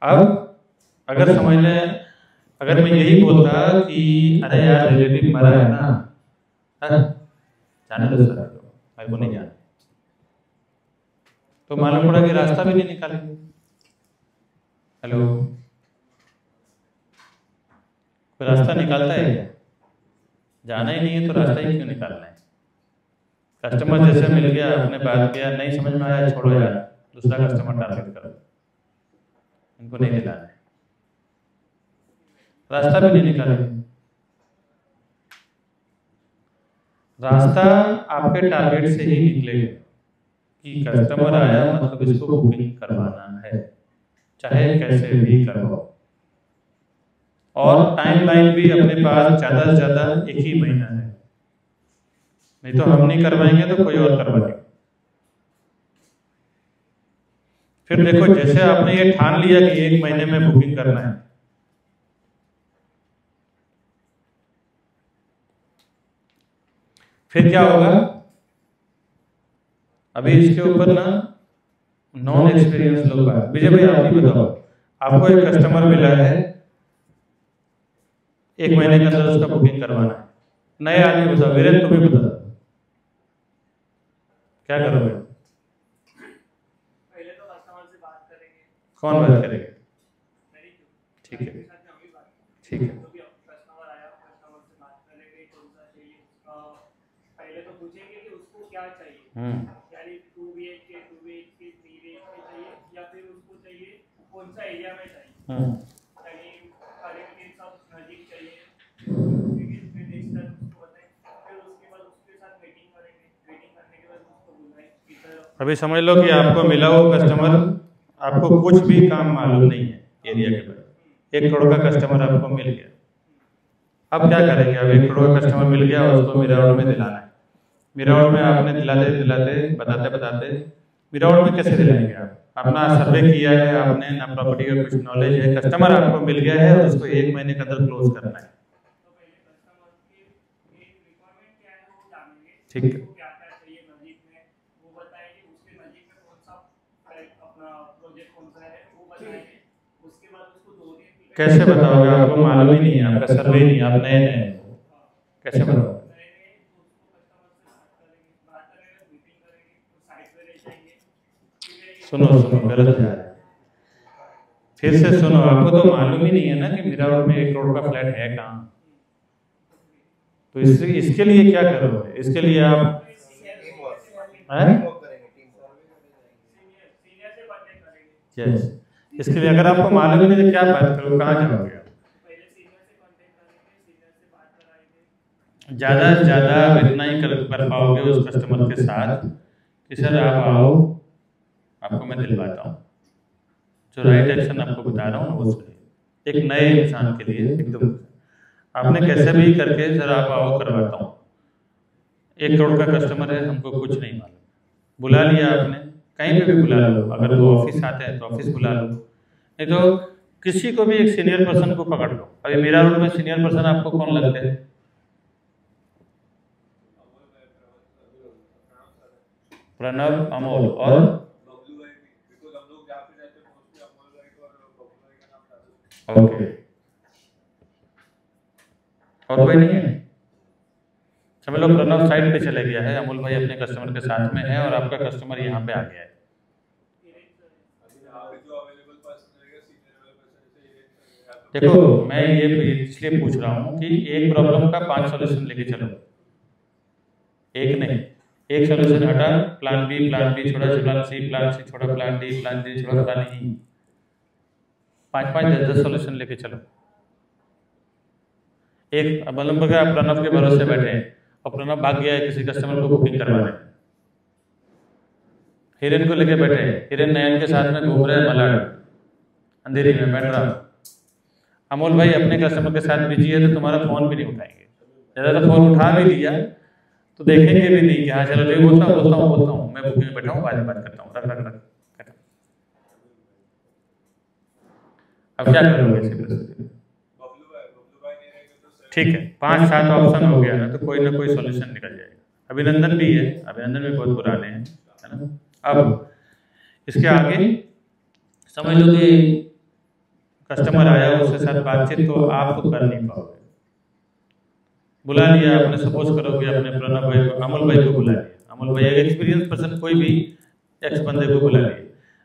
है। अब अगर समझ लें, अगर मैं यही बोलता कि अरे यार रिलेटिव मरा है ना, जाने दो सर, मेरे को नहीं जाना, तो मालूम पड़ा कि रास्ता भी नहीं निकालेंगे। हेलो, कोई रास्ता निकालता है क्या? जाना ही नहीं है तो रास्ता ही क्यों निकालना है? कस्टमर जैसे मिल गया, आपने बात किया, नहीं समझ में आया, छोड़ो यार, दूसरा कस्टमर टारगेट करो, इनको नहीं दिलाना है। रास्ता भी नहीं निकालेंगे। रास्ता आपके टारगेट से ही निकलेगा कि कस्टमर आया मतलब इसको बुकिंग करवाना है, चाहे कैसे भी करवाओ। और टाइमलाइन भी अपने पास ज़्यादा से ज़्यादा 1 ही महीना है, नहीं तो हम नहीं करवाएंगे तो कोई और करवाएगा। फिर देखो जैसे आपने ये ठान लिया कि 1 महीने में बुकिंग करना है, फिर क्या होगा? अभी इसके ऊपर ना नॉन एक्सपीरियंस लोग आए। विजय भाई आप ही बताओ, आपको एक कस्टमर मिला है, 1 महीने के अंदर उसका बुकिंग करवाना है, नए आदमी बताओ, वीरेंद्र तुम्हें बता क्या करोगे? पहले तो कस्टमर से बात करेंगे। कौन बात करेगा? ठीक है ठीक है। कस्टमर आया, कस्टमर से बात करेंगे कौन सा चाहिए उसका। पहले तो पूछेंगे कि उसको क्या चाहिए, यानी 2 BHK 2 BHK 3 BHK चाहिए या फिर उसको चाहिए कौन सा एरिया में चाहिए, यानी कनेक्टिंग सब नजदीक चाहिए। फिर नेक्स्ट टाइम उसको बताएं, फिर उसके बाद उसके साथ मीटिंग करेंगे। मीटिंग करने के बाद उसको बुलाएं कि सर अभी समझ लो कि आपको मिला वो कस्टमर, आपको कुछ भी काम मालूम नहीं है एरिया के बारे में, 1 करोड़ का कस्टमर आपको मिल गया, अब क्या करेंगे? अब 1 करोड़ का कस्टमर मिल गया, उसको मिरावल में दिलाना है। मिरावल में आपने दिलाते दिलाते बताते बताते मिरावल में कैसे दिलाएंगे? आप अपना सर्वे किया है आपने, ना प्रॉपर्टी का कुछ नॉलेज है, कस्टमर आपको मिल गया है और उसको 1 महीने के अंदर क्लोज करना है। तो पहले कस्टमर की रिक्वायरमेंट क्या है वो जानेंगे, ठीक है। उसको क्या क्या चाहिए नजदीक में वो बताएंगे, उसके नजदीक में कौन सा अपना प्रोजेक्ट कौन सा है वो बताएंगे। उसके बाद उसको 2 दिन कैसे बताओगे? आपको मालूम ही नहीं है, आपका सर्वे नहीं, आप नए नए हैं, कैसे बताओगे? सुनो सुनो, गलत जा रहा है, फिर से सुनो। आपको तो मालूम ही नहीं है ना कि मिरावल में 1 करोड़ का फ्लैट है कहाँ, तो इसके लिए क्या करोगे? इसके लिए आप यस, इसके लिए अगर आपको मालूम ही नहीं तो क्या बात करो, कहाँ जाओगे? ज़्यादा से ज़्यादा इतना ही कर पाओगे उस कस्टमर के साथ कि सर आप आओ, आपको मैं दिलवाता हूँ, जो राइट एक्शन आपको बता रहा हूँ वो सही, एक नए इंसान के लिए एकदम आपने कैसे भी करके सर आप आओ करवाता हूँ। 1 करोड़ का कस्टमर है, हमको कुछ नहीं मालूम, बुला लिया आपने, कहीं पे भी बुला लो, अगर वो ऑफिस आते हैं तो ऑफिस बुला लो, नहीं तो किसी को भी एक सीनियर पर्सन को पकड़ लो। अभी मेरा रोड में सीनियर पर्सन आपको कौन लगते हैं? प्रणव, अमोल और ओके, और कोई नहीं है? समझ लो प्रणव साइड पे चले गया है, अमोल भाई अपने कस्टमर के साथ में है और आपका कस्टमर यहाँ पे आ गया है। देखो मैं ये इसलिए पूछ रहा हूँ कि एक प्रॉब्लम का 5 सॉल्यूशन लेके चलो, एक नहीं, एक सॉल्यूशन हटा, प्लान बी छोड़ा, प्लान सी छोड़ा, प्लान डी छोड़ा, पता नहीं 5-5 10-10 सॉल्यूशन लेके चलो। एक मतलब अगर प्रणव के भरोसे बैठे हैं और प्रणव भाग गया है किसी कस्टमर को बुकिंग करवाने, हिरेन को लेके बैठे हैं, हिरेन नयन के साथ में घूम रहे हैं मलाड, अंधेरी में बैठ रहा, अमोल भाई अपने कस्टमर के साथ बिजी है तो तुम्हारा फोन भी नहीं उठाएंगे, ज़्यादा तो फोन उठा भी लिया तो देखेंगे भी नहीं कि हाँ चलो ठीक, बोलता हूँ मैं बुकिंग में बैठा हूँ, बाद में बात करता हूँ, रख। अब क्या करोगे ऐसी परिस्थिति में? ठीक है, 5-7 ऑप्शन हो गया ना, तो कोई ना कोई सॉल्यूशन निकल जाएगा। अभिनंदन भी है, अभिनंदन भी बहुत पुराने हैं, है ना। अब इसके आगे समझ लो कि कस्टमर आया, उसके साथ बातचीत तो आप तो कर नहीं पाओगे, बुला लिया आपने, सपोज करो कि अपने प्रणव भाई को, अमोल भाई को बुला लिया, अमोल भाई एक्सपीरियंस पर्सन कोई भी एक्स बंदे को बुला लिया,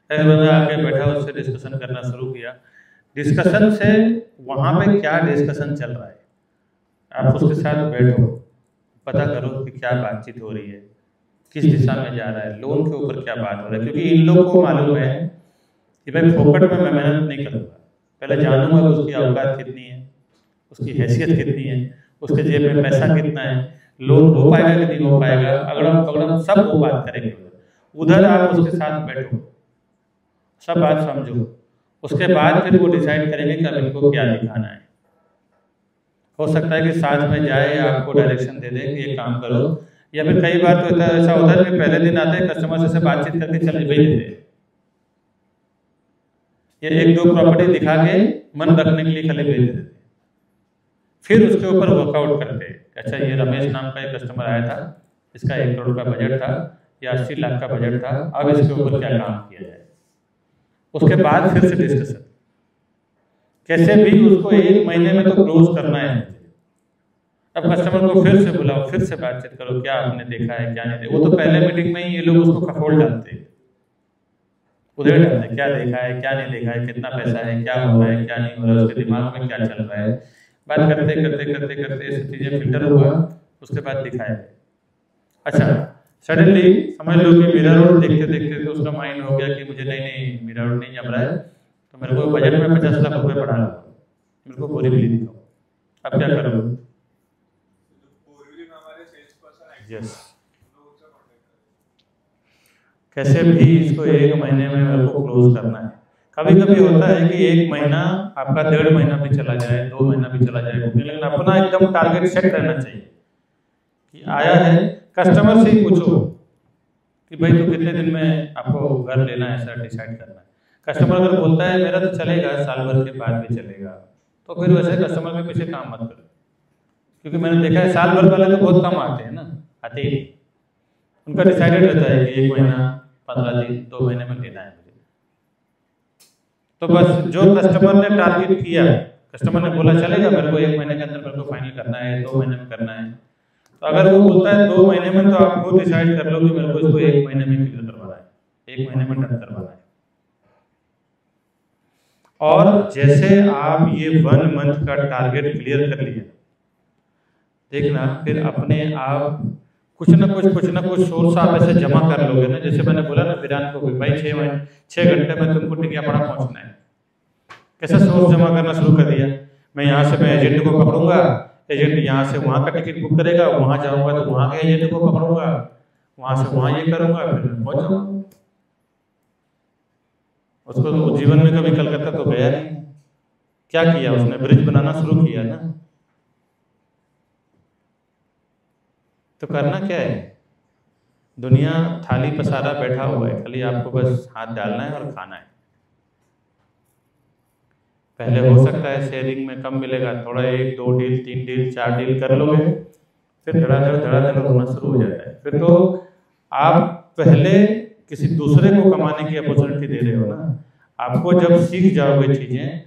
एक्स बंदा आके बैठा, उससे डिस्कशन करना शुरू किया। डिस्कशन से वहाँ पे क्या डिस्कशन चल रहा है, आप उसके साथ बैठो, पता करो कि क्या बातचीत हो रही है, किस दिशा में जा रहा है, लोन के ऊपर क्या बात हो रहा है, क्योंकि इन लोगों को मालूम है कि भाई फोकट में मैं मेहनत नहीं करूँगा, पहले जानूंगा कि उसकी औकात कितनी है, उसकी हैसियत कितनी है, उसके जेब में पैसा कितना है, लोन हो पाएगा कि नहीं हो पाएगा, अगड़म पगड़म सब वो बात करेंगे। उधर आप उसके साथ बैठो, सब बात समझो, उसके बाद फिर वो डिसाइड करेंगे कि अब इनको क्या दिखाना है। हो सकता है कि साथ में जाए, आपको डायरेक्शन दे दे कि ये काम करो, या फिर कई बार तो ऐसा होता है कि पहले दिन आते हैं कस्टमर से बातचीत करके चले भेज देते हैं, ये एक दो प्रॉपर्टी दिखा के मन रखने के लिए खाली भेज देते, फिर उसके ऊपर वर्कआउट करते। अच्छा, ये रमेश नाम का एक कस्टमर आया था, इसका 1 करोड़ का बजट था या 80 लाख का बजट था, अब इसके ऊपर क्या काम किया जाए। उसके बाद फिर से डिस्कशन, कैसे भी उसको 1 महीने में तो क्लोज करना है। अब कस्टमर को फिर से बुलाओ, फिर से बातचीत करो, क्या आपने देखा है क्या नहीं देखा। वो तो पहले मीटिंग में ही ये लोग उसको खखोल डालते, उधेड़ डालते, क्या देखा है क्या नहीं देखा है, कितना पैसा है, क्या हो रहा है क्या नहीं हो रहा है, उसके दिमाग में क्या चल रहा है। बात करते करते करते करते ऐसी चीजें फिल्टर हुआ, उसके बाद दिखाया। अच्छा, सडनली समझ लो कि मीरा रोड देखते देखते तो उसका माइंड हो गया कि मुझे नहीं मीरा रोड नहीं जम रहा है, तो मेरे को बजट में 50 लाख रुपए पड़ा, मेरे को बोरीवली दिखाओ, अब क्या करूँ। यस, कैसे भी इसको 1 महीने में मेरे को क्लोज करना है। कभी कभी होता है कि 1 महीना आपका 1.5 महीना भी चला जाए, 2 महीना भी चला जाए, लेकिन अपना एकदम टारगेट सेट रहना चाहिए कि आया है, कस्टमर से ही पूछो कि भाई तो कितने दिन में आपको घर लेना है, ऐसा डिसाइड करना है। कस्टमर अगर बोलता है मेरा तो चलेगा, साल भर के बाद भी चलेगा, तो फिर वैसे कस्टमर के पीछे काम मत करो, क्योंकि मैंने देखा है साल भर वाले तो बहुत कम आते हैं ना, आते ही उनका डिसाइडेड रहता है कि 1 महीना 15 दिन 2 महीने में लेना है मुझे। तो बस जो कस्टमर ने टारगेट किया, कस्टमर ने बोला चलेगा मेरे को 1 महीने के अंदर मेरे को फाइनल करना है, 2 महीने में करना है, तो अगर वो बोलता है 2 महीने में, तो आप खुद डिसाइड कर लो कि मेरे को इसको 1 महीने में क्लियर करवाना है, 1 महीने में डन करवाना है। और जैसे आप ये 1 मंथ का टारगेट क्लियर कर लिया, देखना फिर अपने आप कुछ ना कुछ सोर्स आप ऐसे जमा कर लोगे ना। जैसे मैंने बोला ना विरान को, भाई 6 घंटे में तुमको टिकियापाड़ा पहुंचना है, कैसा सोर्स जमा करना शुरू कर दिया। मैं यहाँ से मैं एजेंट को पकड़ूंगा, एजेंट यहाँ से वहाँ का टिकट बुक करेगा, वहाँ जाऊँगा तो वहाँ के एजेंट को पकड़ूंगा, वहाँ से वहाँ ये करूँगा, फिर मैं पहुँच जाऊँगा। उसको तो जीवन में कभी कलकत्ता तो गया नहीं, क्या किया उसने, ब्रिज बनाना शुरू किया ना। तो करना क्या है, दुनिया थाली पसारा बैठा हुआ है, खाली आपको बस हाथ डालना है और खाना है। पहले हो सकता है शेयरिंग में कम मिलेगा, थोड़ा 1 2 डील 3 डील 4 डील कर लोगे, फिर धड़ाधड़ होना शुरू हो जाता है। फिर तो आप पहले किसी दूसरे को कमाने की अपॉर्चुनिटी दे रहे हो ना। आपको जब सीख जाओगे चीजें,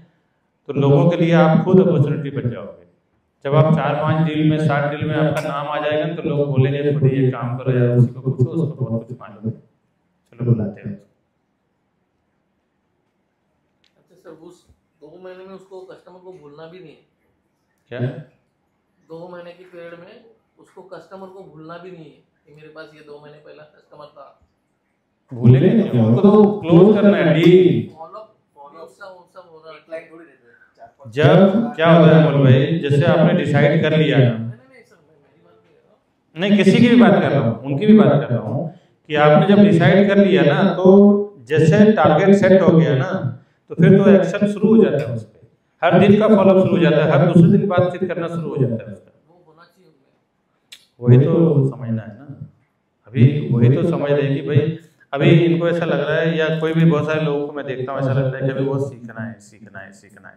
तो लोगों के लिए आप खुद अपॉर्चुनिटी बन जाओगे। जब आप 4-5 डील में 7 डील में आपका नाम आ जाएगा, तो लोग बोलेंगे खुद ही ये काम करो यार, उसी को पूछो, उसको बहुत कुछ मालूम है, चलो बुलाते हैं। अच्छा सर, उस 2 महीने में उसको कस्टमर को भूलना भी नहीं है क्या? 2 महीने की पीरियड में उसको कस्टमर को भूलना भी नहीं है कि मेरे पास ये 2 महीने पहला कस्टमर था। भूलेंगे नहीं, उनको तो क्लोज करना है डील। फॉलो सब हो रहा है। जब क्या होता है अमोल भाई, जैसे आपने डिसाइड कर लिया ना, नहीं किसी की भी बात कर रहा हूँ, उनकी भी बात कर रहा हूँ कि आपने जब डिसाइड कर लिया ना, तो जैसे टारगेट सेट हो गया ना, तो फिर तो एक्शन शुरू हो जाता है उस पर, हर दिन का फॉलोअप शुरू हो जाता है, हर दूसरे दिन बातचीत करना शुरू हो जाता है उसका। वही तो समझना है ना, अभी वही तो समझ रहे कि भाई अभी इनको ऐसा लग रहा है, या कोई भी बहुत सारे लोगों को मैं देखता हूँ ऐसा लगता है कि अभी बहुत सीखना है।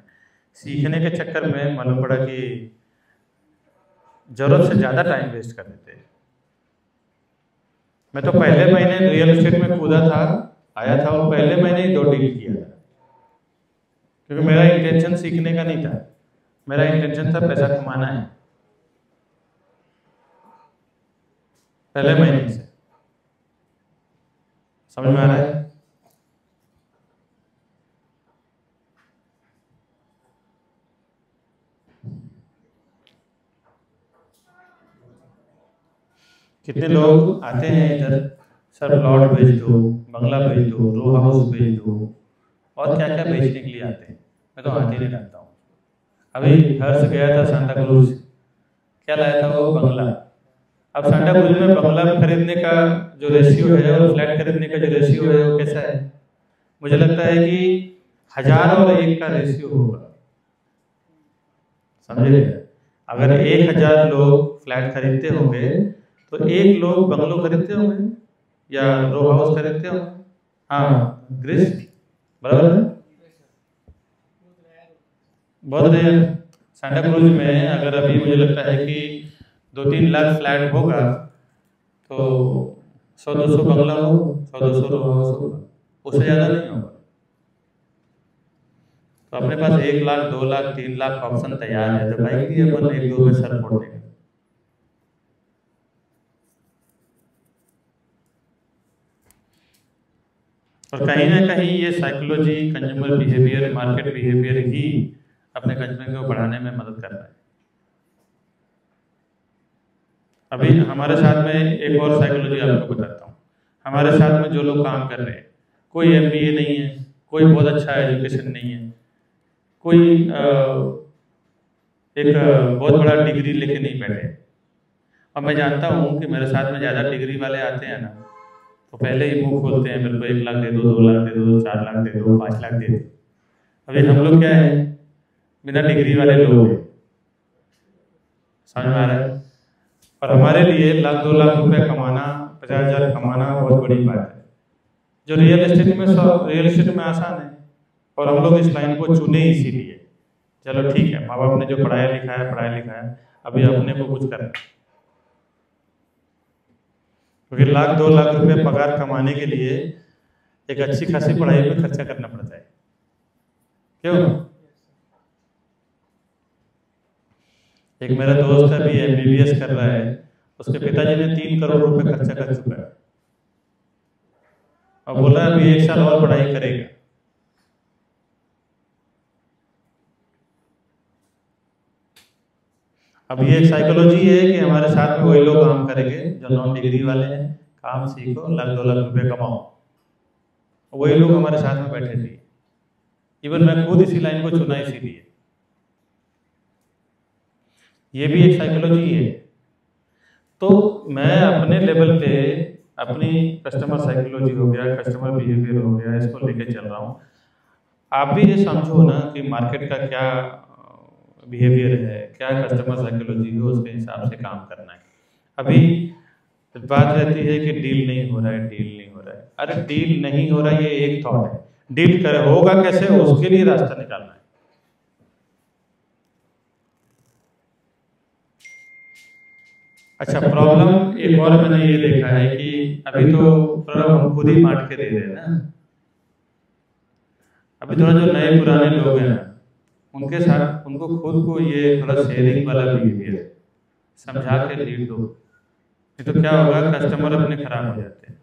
सीखने के चक्कर में मालूम पड़ा कि जरूरत से ज़्यादा टाइम वेस्ट कर देते हैं। मैं तो पहले महीने रियल एस्टेट में कूदा था, आया था, और पहले महीने ही 2 डील किया था, क्योंकि मेरा इंटेंशन सीखने का नहीं था, मेरा इंटेंशन था पैसा कमाना है पहले महीने से। समझ में आ रहा है? कितने लोग आते हैं इधर, सर प्लॉट भेज दो, बंगला भेज दो, रो हाउस भेज दो, और क्या क्या बेचने के लिए आते हैं। मैं तो आते नहीं रहता हूँ। अभी हर्ष गया था सांता क्रूज, क्या लाया था वो, बंगला। अब सांता क्रूज में बंगला खरीदने का जो रेशियो है और फ्लैट खरीदने का जो रेशियो है वो कैसा है, मुझे लगता है कि 1000 और 1 का रेशियो होगा, समझे। अगर 1000 लोग फ्लैट खरीदते होंगे, तो 1 लोग बंगलो खरीदते होंगे या रो हाउस खरीदते होंगे। हाँ ग्रीस, बराबर है। बहुत रेयर। सांता क्रूज में अगर अभी मुझे लगता है कि 2-3 लाख फ्लैट होगा तो 100-200 बंगला हो, 100-200 हाउस होगा, उससे ज़्यादा नहीं होगा। तो अपने पास 1 लाख, 2 लाख, 3 लाख ऑप्शन तैयार है, तो भाई कि अपन 1-2 में सर फोड़ देंगे। और कहीं ना कहीं ये psychology, consumer behaviour, market behaviour ही अपने कंज्यूमर को बढ़ाने में मदद कर रहा है। अभी हमारे साथ में एक और साइकोलॉजी आपको बताता हूँ। हमारे साथ में जो लोग काम कर रहे हैं, कोई MBA नहीं है, कोई बहुत अच्छा एजुकेशन नहीं है, कोई एक बहुत बड़ा डिग्री लेके नहीं बैठे। अब मैं जानता हूँ कि मेरे साथ में ज़्यादा डिग्री वाले आते हैं ना, तो पहले ही मुंह खोलते हैं, मेरे को 1 लाख दे दो, 2 लाख दे दो, 4 लाख दे दो, 5 लाख दे दो। अभी हम लोग क्या है, बिना डिग्री वाले लोग हैं, समझ में आ रहा है। और हमारे लिए 1 लाख 2 लाख रुपए कमाना, 50,000 कमाना बहुत बड़ी बात है, जो रियल एस्टेट में आसान है। और हम लोग इस लाइन को चुने इसीलिए। चलो ठीक है, माँ बाप ने जो पढ़ाया लिखाया, अभी अपने को कुछ करना, क्योंकि 1 लाख 2 लाख रुपए पगार कमाने के लिए एक अच्छी खासी पढ़ाई पे खर्चा करना पड़ता है, क्यों? एक मेरा दोस्त अभी MBBS कर रहा है, उसके पिताजी ने 3 करोड़ रुपए खर्चा कर चुका है, और बोल रहा है अभी 1 साल और पढ़ाई करेगा। अब ये एक साइकोलॉजी है कि हमारे साथ में वही लोग काम करेंगे जो नॉन डिग्री वाले हैं। काम सीखो, 1 लाख 2 लाख रुपए कमाओ, वही लोग हमारे साथ में बैठे थे। इवन मैं खुद इसी लाइन को चुना इसीलिए। ये भी एक साइकोलॉजी है। तो मैं अपने लेवल पे अपनी कस्टमर साइकोलॉजी हो गया, कस्टमर बिहेवियर हो गया, इसको लेके चल रहा हूँ। आप भी ये समझो ना कि मार्केट का क्या बिहेवियर है, क्या कस्टमर साइकोलॉजी है, उसके हिसाब से काम करना है। अभी बात रहती है कि डील नहीं हो रहा है, अरे डील नहीं हो रहा है, ये एक थॉट है। डील कर होगा कैसे, उसके लिए रास्ता निकालना है। अच्छा, प्रॉब्लम एक और मैंने ये देखा है कि अभी तो हम खुद ही बांट के दे रहे हैं ना। अभी थोड़ा जो नए पुराने लोग हैं उनके साथ, उनको खुद को ये थोड़ा शेयरिंग वाला बिहेवियर समझा के लीड दो, नहीं तो क्या होगा, कस्टमर अपने खराब हो जाते हैं।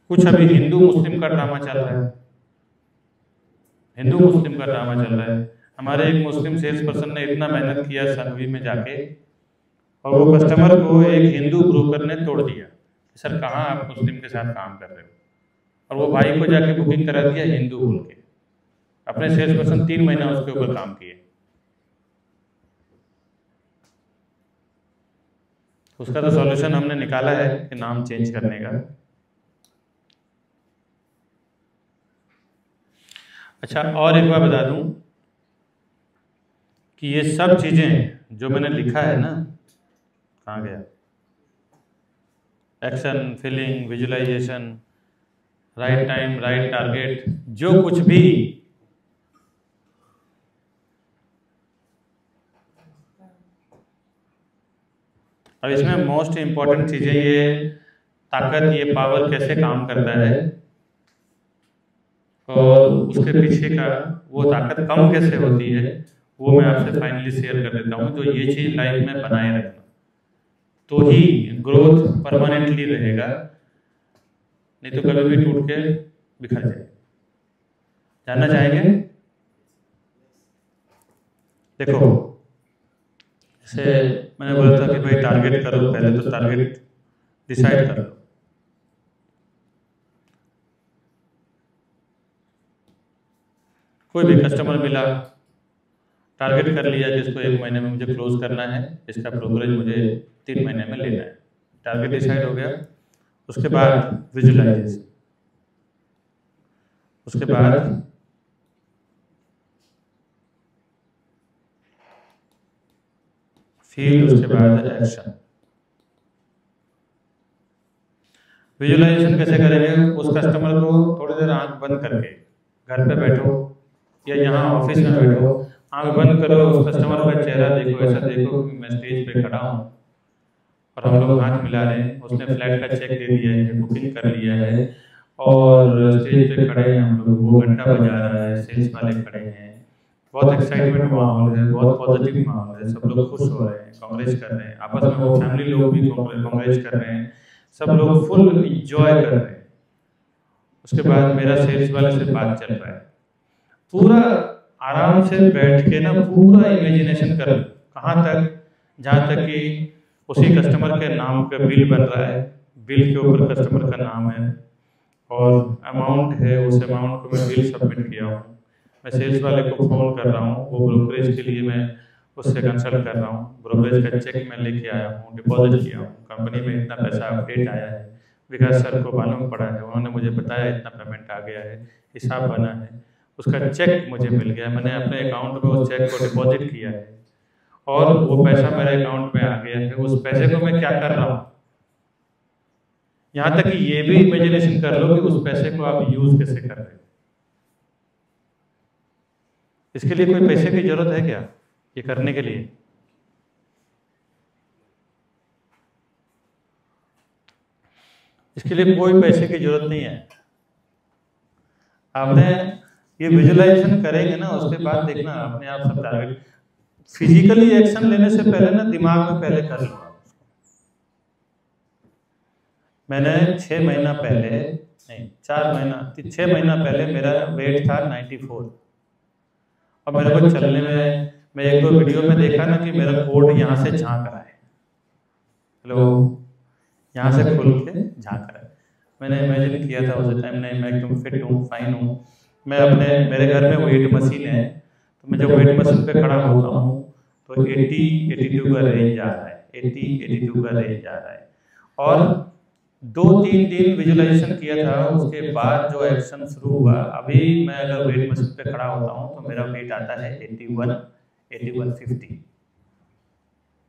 कुछ अभी हिंदू मुस्लिम का ड्रामा चल रहा है। हमारे एक मुस्लिम सेल्स पर्सन ने इतना मेहनत किया संघवी में जाके, और वो कस्टमर को एक हिंदू ब्रोकर ने तोड़ दिया। सर कहाँ आप मुस्लिम के साथ काम कर रहे हो, और वो भाई को जाके बुकिंग करा दिया हिंदू बोल के। अपने सेल्स पर्सन 3 महीना उसके ऊपर काम किए। उसका तो सॉल्यूशन हमने निकाला है कि नाम चेंज करने का। अच्छा, और एक बार बता दूं कि ये सब चीजें जो मैंने लिखा है ना, कहाँ गया, action, feeling, visualisation, right time, right target, जो कुछ भी अब इसमें मोस्ट इम्पॉर्टेंट चीजें ये ताकत, ये पावर कैसे काम करता है, और उसके पीछे का वो ताकत कम कैसे होती है, वो मैं आपसे फाइनली शेयर कर देता हूँ। जो ये चीज लाइफ में बनाए रखना, तो ही ग्रोथ परमानेंटली रहेगा, नहीं तो कभी भी टूट के बिखर जाए। जानना चाहेंगे? देखो, जैसे मैंने बोला था कि भाई टारगेट करो, पहले तो टारगेट डिसाइड कर लो। कोई भी कस्टमर मिला, टारगेट कर लिया कि इसको 1 महीने में मुझे क्लोज करना है, इसका ब्रोकरेज मुझे 3 महीने में लेना है। टारगेट डिसाइड हो गया। उसके बाद विजुअलाइजेशन, उसके बाद फील, उसके बाद एक्शन। विजुअलाइजेशन कैसे करेंगे? उस कस्टमर को थोड़ी देर आंख बंद करके घर पे बैठो, या यहाँ ऑफिस में बैठो, आँख बंद करो, उस कस्टमर का चेहरा देखो, ऐसा देखो कि मैं स्टेज पे खड़ा हूँ और हम लोग हाथ मिला रहे हैं, उसने फ्लाइट का चेक दे दिया है, बुकिंग कर लिया है और स्टेज पे खड़े हैं हम लोग, वो घंटा बजा रहा है, सेल्स वाले खड़े हैं, बहुत एक्साइटमेंट माहौल है, बहुत पॉजिटिव माहौल है, सब लोग खुश हो रहे हैं, कांग्रेस कर रहे हैं, आपस में वो फैमिली लोग भी कांग्रेस कर रहे हैं, सब लोग फुल इंजॉय कर रहे हैं। उसके बाद मेरा सेल्स वाले से बात चल रहा है, पूरा आराम से बैठ के ना पूरा इमेजिनेशन कर, कहाँ तक, जहाँ तक कि उसी कस्टमर के नाम का बिल बन रहा है, बिल के ऊपर कस्टमर का नाम है और अमाउंट है, उस अमाउंट को मैं बिल सबमिट किया हूँ, मैं सेल्स वाले को फ़ोन कर रहा हूँ, वो ब्रोकरेज के लिए मैं उससे कंसल्ट कर रहा हूँ, ब्रोकरेज का चेक मैं लेके आया हूँ, डिपॉजिट किया हूँ, कंपनी में इतना पैसा अपडेट आया है, विकास सर को मालूम पड़ा है, उन्होंने मुझे बताया इतना पेमेंट आ गया है, हिसाब बना है, उसका चेक मुझे मिल गया, मैंने अपने अकाउंट में उस चेक को डिपॉजिट किया है और वो पैसा मेरे अकाउंट में आ गया है। उस पैसे को मैं क्या कर रहा हूँ, यहाँ तक कि ये भी इमेजिनेशन कर लो कि उस पैसे को आप यूज कैसे कर रहे हो। इसके लिए कोई पैसे की जरूरत है क्या ये करने के लिए? इसके लिए कोई पैसे की जरूरत नहीं है। आपने ये विजुअलाइजेशन करेंगे ना, उसके बाद देखना अपने आप सब टारगेट, फिजिकली एक्शन लेने से पहले ना दिमाग में पहले कर लो। मैंने 6 महीना पहले, नहीं 4 महीना, 6 महीना पहले मेरा वेट था 94 और मेरे को चलने में, मैं एक दो वीडियो में देखा ना कि मेरा कोट यहाँ से झांक रहा है, हेलो, यहाँ से खुल के झांक रहा है। मैंने इमेजिन किया था उस टाइम, नहीं मैं एकदम फिट हूँ, फाइन हूँ, मैं अपने, मेरे घर में वेट मशीन है, तो मैं जब वेट मशीन पे खड़ा होता हूँ तो 80-82 का रेंज आ रहा है, 80-82 का रेंज आ रहा है। और 2-3 दिन विजुअलाइजेशन किया था, उसके बाद जो एक्शन शुरू हुआ, अभी मैं अगर वेट मशीन पे खड़ा होता हूँ तो मेरा वेट आता है 81-50।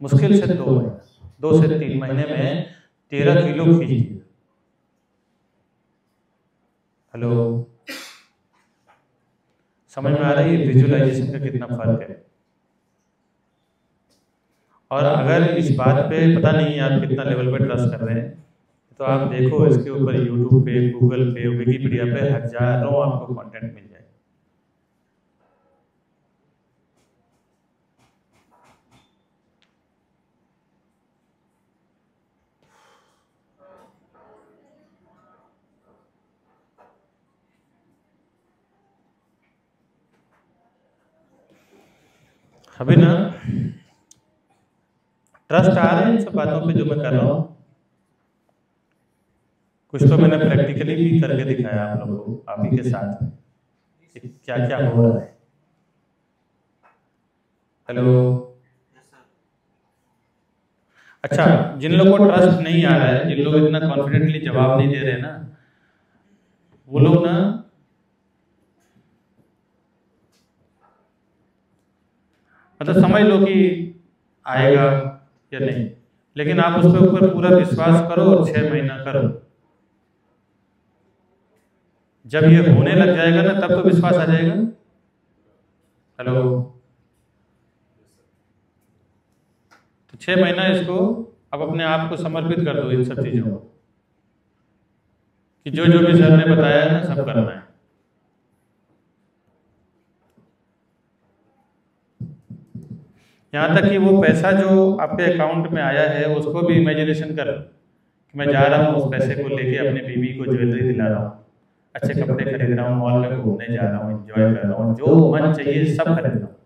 मुश्किल से 2 से 3 महीने में 13 किलो खींच दिया। हेलो, समझ में आ रही है विजुअलाइजेशन का कितना फर्क है? और अगर इस बात पे पता नहीं आप कितना लेवल पे ट्रस्ट कर रहे हैं, तो आप देखो इसके ऊपर यूट्यूब पे, गूगल पे, विकिपीडिया पे हजारों आपको कंटेंट मिल जाए। अभी ना ट्रस्ट आ रहे हैं इन सब बातों पे जो मैं कर रहा हूँ, कुछ तो मैंने प्रैक्टिकली भी करके दिखाया आप लोगों को, आप ही के साथ क्या क्या हो रहा है। हेलो, अच्छा, जिन लोगों को ट्रस्ट नहीं आ रहा है, जिन लोग इतना कॉन्फिडेंटली जवाब नहीं दे रहे ना, वो लोग ना मतलब समझ लो कि आएगा या नहीं, लेकिन आप उसके ऊपर पूरा विश्वास करो और 6 महीना करो। जब ये होने लग जाएगा ना, तब तो विश्वास आ जाएगा। हेलो, तो 6 महीना इसको अब अपने आप को समर्पित कर दो इन सब चीजों को, कि जो जो भी सर ने बताया है ना, सब करना है। यहाँ तक कि वो पैसा जो आपके अकाउंट में आया है, उसको भी इमेजिनेशन कर कि मैं जा रहा हूँ, उस पैसे को लेके अपनी बीवी को ज्वेलरी दिला रहा हूँ, अच्छे कपड़े खरीद रहा हूँ, मॉल में घूमने जा रहा हूँ, एंजॉय कर रहा हूँ, जो मन चाहिए सब खरीद रहा हूँ,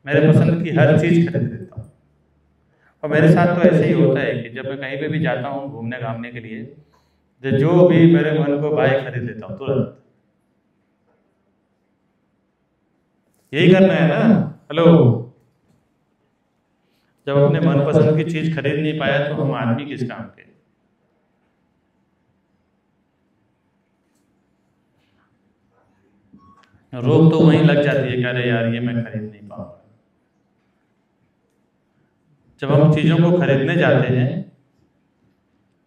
मेरे पसंद की हर चीज़ खरीद देता हूँ। और मेरे साथ तो ऐसे ही होता है कि जब मैं कहीं पे भी जाता हूँ घूमने घामने के लिए, जो भी मेरे मन को भाई खरीद देता हूँ तुरंत। यही करना है ना। हेलो, जब अपने मनपसंद की चीज खरीद नहीं पाया तो हम आदमी किस काम के? रोक तो वहीं लग जाती है कि अरे यार ये मैं खरीद नहीं पाऊंगा। जब हम चीजों को खरीदने जाते हैं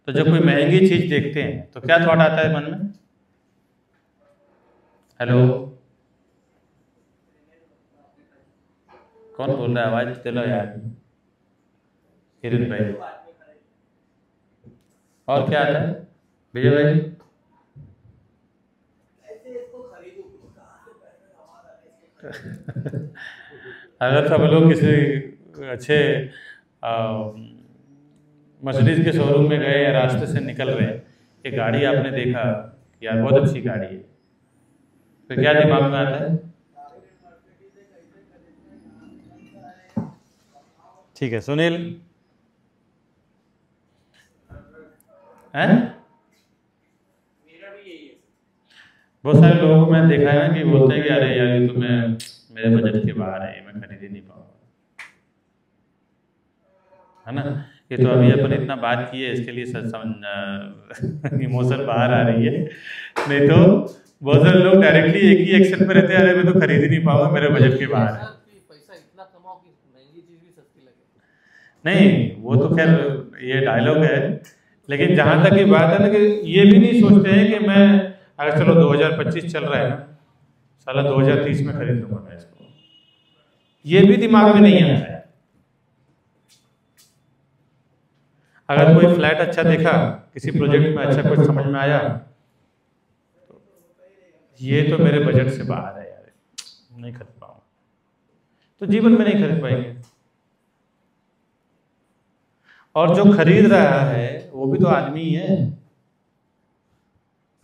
तो जब कोई महंगी चीज देखते हैं तो क्या थॉट आता है मन में? हेलो, कौन बोल रहा है? आवाज चलो यार, किरण भाई। और क्या आता है विजय भाई? अगर सब लोग किसी अच्छे मर्सिडीज के शोरूम में गए या रास्ते से निकल रहे, ये गाड़ी आपने देखा यार बहुत अच्छी गाड़ी है, तो क्या दिमाग में आता है? ठीक है सुनील, हैं? बहुत सारे लोगों को मैं देखा है कि बोलते हैं कि अरे यार ये तो मैं मेरे बजट के बाहर है, मैं खरीद ही नहीं पाऊंगा, है ना। ये तो अभी अपन इतना बात की है, इसके लिए इमोशन बाहर आ रही है, नहीं तो बहुत सारे लोग डायरेक्टली एक ही एक्शन पे रहते हैं, अरे मैं तो खरीद ही नहीं पाऊंगा, मेरे बजट के बाहर है। पैसा इतना कमाओ कि महंगी चीज भी सस्ती लगे। नहीं वो तो खैर ये डायलॉग है, लेकिन जहां तक की बात है ना कि ये भी नहीं सोचते हैं कि मैं अगर चलो 2025 चल रहा है ना, साला 2030 में खरीद लूंगा मैं इसको, ये भी दिमाग में नहीं आता है। अगर कोई फ्लैट अच्छा देखा, किसी प्रोजेक्ट में अच्छा कुछ समझ में आया, ये तो मेरे बजट से बाहर है यार, नहीं खरीद पाऊंगा, तो जीवन में नहीं खरीद पाएंगे। और जो खरीद रहा है वो भी तो आदमी ही है।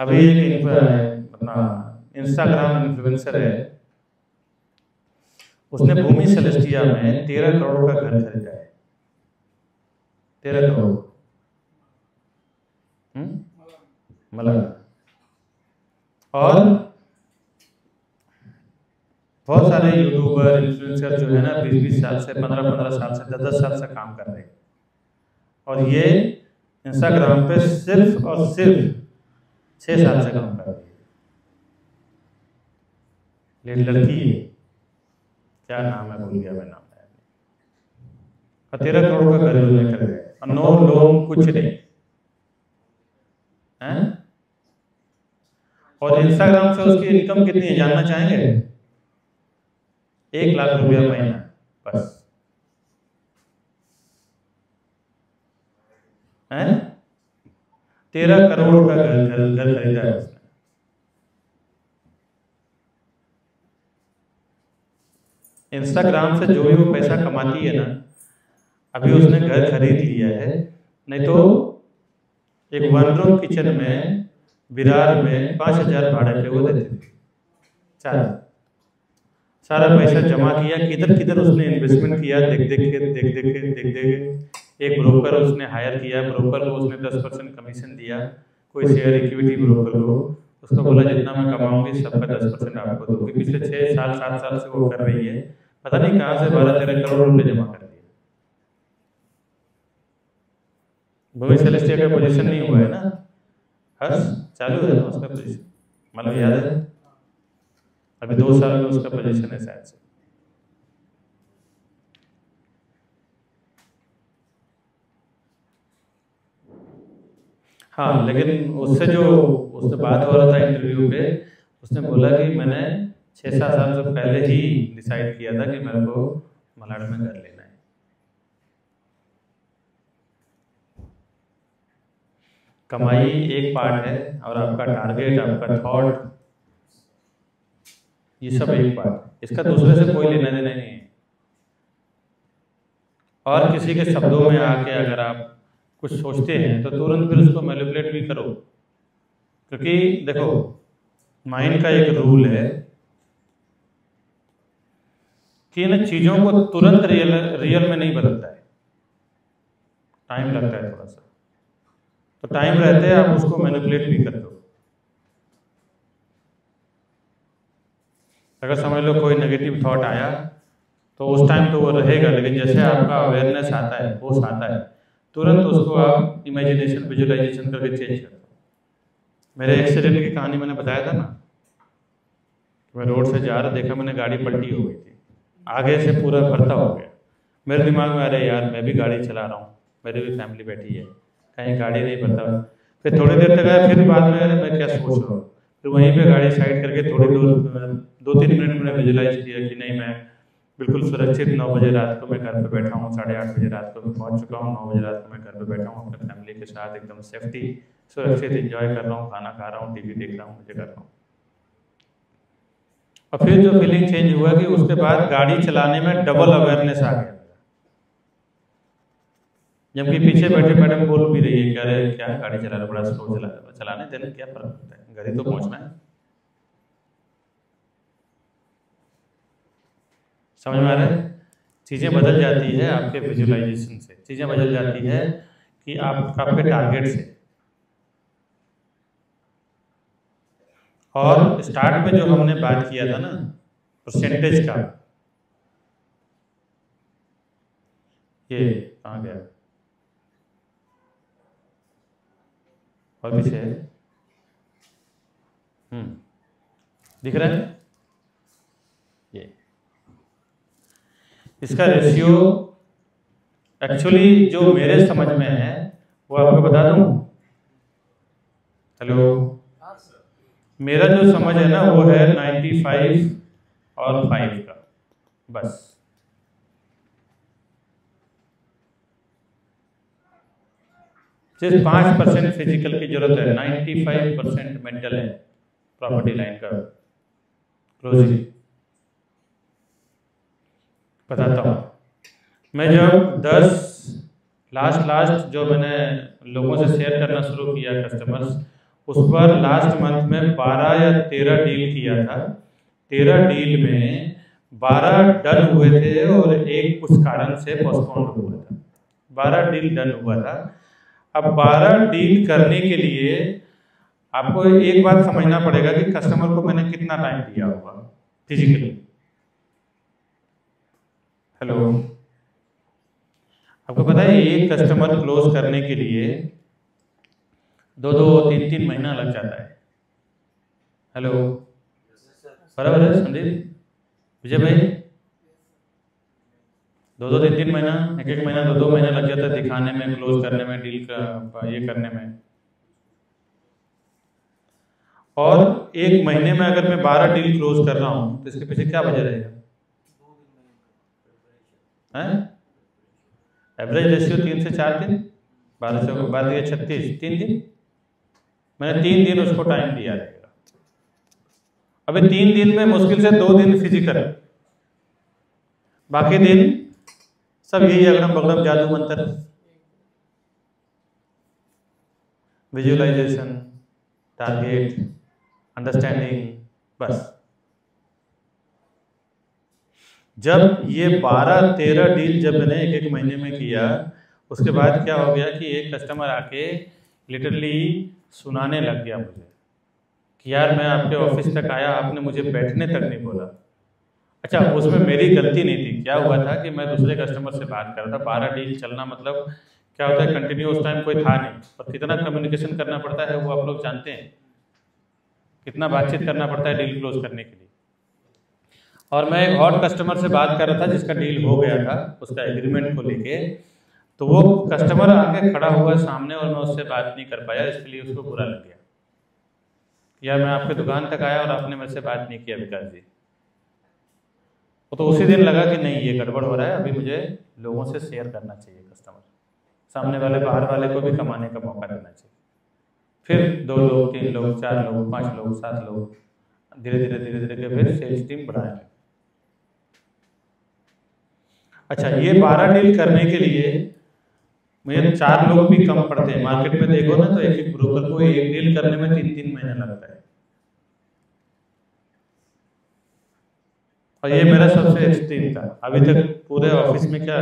अभी एक अपना इंस्टाग्राम इन्फ्लुएंसर है, उसने भूमि सेलेस्टिया में 13 करोड़ का घर खरीदा है, 13 करोड़ मतलब। और बहुत सारे यूट्यूबर इन्फ्लुएंसर जो है ना 20-20 साल से, 15-15 साल से, 10-10 साल से काम कर रहे हैं, और ये इंस्टाग्राम पे सिर्फ और सिर्फ 6 साल से काम कर रही है। लड़की है, क्या नाम है भूल गया मैं नाम, और 13 करोड़ का घर लेकर गए, और नो लोन कुछ नहीं है। और इंस्टाग्राम से उसकी इनकम कितनी है जानना चाहेंगे? 1 लाख रुपया महीना बस है। 13 करोड़ का घर खरीदा है उसने। इंस्टाग्राम से जो भी वो पैसा कमाती है ना, अभी उसने घर खरीद लिया है, नहीं तो एक 1 रूम किचन में विरार में 5,000 भाड़े पे वो देते थे। सारा पैसा जमा किया, किधर किधर उसने इन्वेस्टमेंट किया, देख देख के एक ब्रोकर उसने हायर किया, ब्रोकर को उसने 10% कमीशन दिया, कोई शेयर इक्विटी ब्रोकर को, उसको बोला जितना मैं कमाऊंगी सबका 10% आपको दूंगी। पिछले 6 साल 7 साल से वो कर रही है, पता नहीं कहाँ से 12-13 करोड़ रुपए जमा कर दिए। भूमि सेलेस्टिया का पोजीशन नहीं हुआ है ना, हर्ष चालू है ना उसका पोजीशन, मतलब याद है अभी 2 साल में उसका पोजीशन है शायद से। हाँ, लेकिन उससे बात हो रहा था इंटरव्यू पे, उसने बोला कि मैंने 6-7 साल से पहले ही डिसाइड किया था कि मेरे को मलाड में घर लेना है। कमाई एक पार्ट है और आपका टारगेट, आपका थॉट, ये सब एक पार्ट, इसका दूसरे से कोई लेना देना नहीं है। और किसी के शब्दों में आके अगर आप कुछ सोचते हैं तो तुरंत फिर उसको मैनिपुलेट भी करो, क्योंकि देखो माइंड का एक रूल है कि इन चीजों को तुरंत रियल में नहीं बदलता है, टाइम लगता है थोड़ा सा। तो टाइम रहते आप उसको मैनिपुलेट भी कर दो। अगर समझ लो कोई नेगेटिव थॉट आया तो उस टाइम तो वो रहेगा, लेकिन जैसे आपका अवेयरनेस आता है, होश आता है, तुरंत उसको आप इमेजिनेशन, विजुअलाइजेशन करके चेंज कर दो। मेरे एक्सीडेंट की कहानी मैंने बताया था ना, मैं रोड से जा रहा, देखा मैंने गाड़ी पलटी हो गई थी, आगे से पूरा भरता हो गया। मेरे दिमाग में अरे यार मैं भी गाड़ी चला रहा हूँ, मेरी भी फैमिली बैठी है, कहीं गाड़ी नहीं भरता। फिर थोड़ी देर तक आया, फिर बाद में मैं क्या सोच रहा हूँ, फिर वहीं पे गाड़ी साइड करके थोड़ी दूर 2-3 मिनट मैंने विजुलाइज किया कि नहीं मैं बिल्कुल सुरक्षित 9 बजे रात को मैं घर पे बैठा हूँ, 8:30 बजे रात को मैं पहुँच चुका हूँ, 9 बजे रात को मैं घर पे बैठा हूँ अपने फैमिली के साथ, एकदम सेफ्टी सुरक्षित एंजॉय कर रहा हूँ, खाना खा रहा हूँ, टीवी देख रहा हूँ, मुझे कर रहा हूँ। और फिर जो फीलिंग चेंज हुआ कि उसके बाद गाड़ी चलाने में डबल अवेयरनेस आ गया, जबकि पीछे बैठे मैडम बोल भी रही है कि अरे क्या गाड़ी चला रहा, बड़ा स्लो चला रहा, चलाने देना, क्या फर्क पड़ता है, घर ही तो पहुँचना है। समझ में आ रहा है? चीज़ें बदल जाती है आपके विजुअलाइजेशन से, चीज़ें बदल जाती है कि आपके टारगेट से। और स्टार्ट में जो हमने बात किया था ना परसेंटेज का, ये कहाँ गया और पीछे है, दिख रहा है ये, इसका रेशियो एक्चुअली जो मेरे समझ में है वो आपको बता दूं। हेलो, मेरा जो समझ है ना वो है 95 और 5 का, बस। सिर्फ 5% फिजिकल की जरूरत है, 95% मेंटल है प्रॉपर्टी लाइन का क्लोजिंग। बताता हूँ मैं, जब 10 लास्ट जो मैंने लोगों से शेयर करना शुरू किया कस्टमर्स, उस पर लास्ट मंथ में 12 या 13 डील किया था। 13 डील में 12 डन हुए थे और एक कुछ कारण से पोस्टपोन हुआ था। 12 डील डन हुआ था। अब 12 डील करने के लिए आपको एक बात समझना पड़ेगा कि कस्टमर को मैंने कितना टाइम दिया होगा फिजिकली। हेलो, आपको पता है एक कस्टमर क्लोज करने के लिए 2-2, 3-3 महीना लग जाता है। हेलो, बराबर है संदीप, विजय भाई? 2-2, 3-3 महीना, एक महीना, 2-2 महीना लग जाता है दिखाने में, क्लोज करने में, डील का ये करने में। और एक महीने में अगर मैं 12 डील क्लोज कर रहा हूँ तो इसके पीछे क्या वजह रहेगा? एवरेज रेशियो 3 से 4 दिन, 12 से 12 36, 3 दिन। मैंने 3 दिन उसको टाइम दिया रहेगा। अभी 3 दिन में मुश्किल से 2 दिन फिजिकल, बाकी दिन सब यही अगड़म बगड़म जादू मंत्र, विजुअलाइजेशन, टारगेट, अंडरस्टैंडिंग, बस। जब ये 12-13 डील जब मैंने एक महीने में किया, उसके बाद क्या हो गया कि एक कस्टमर आके लिटरली सुनाने लग गया मुझे कि यार मैं आपके ऑफिस तक आया, आपने मुझे बैठने तक नहीं बोला। अच्छा, उसमें मेरी गलती नहीं थी। क्या हुआ था कि मैं दूसरे कस्टमर से बात कर रहा था। 12 डील चलना मतलब क्या होता है, कंटिन्यू उस टाइम कोई था नहीं, और कितना कम्युनिकेशन करना पड़ता है वो आप लोग जानते हैं, कितना बातचीत करना पड़ता है डील क्लोज करने के लिए। और मैं एक हॉट कस्टमर से बात कर रहा था जिसका डील हो गया था उसका एग्रीमेंट को लेके, तो वो कस्टमर आके खड़ा हुआ सामने और मैं उससे बात नहीं कर पाया, इसके लिए उसको बुरा लग गया। यार मैं आपके दुकान तक आया और आपने मेरे से बात नहीं किया विकास जी। वो तो उसी दिन लगा कि नहीं ये गड़बड़ हो रहा है, अभी मुझे लोगों से शेयर करना चाहिए, कस्टमर सामने वाले बाहर वाले को भी कमाने का मौका देना चाहिए। फिर 2 लोग, 3 लोग, 4 लोग, 5 लोग, 7 लोग, धीरे धीरे के फिर सेल्स टीम बढ़ाएंगे। अच्छा, ये 12 डील करने के लिए मुझे 4 लोग भी कम पड़ते हैं। मार्केट में देखो ना तो एक ब्रोकर को एक डील करने में 3-3 महीना लगता है, और ये मेरा सबसे एक्सट्रीम था। अभी तक पूरे ऑफिस में क्या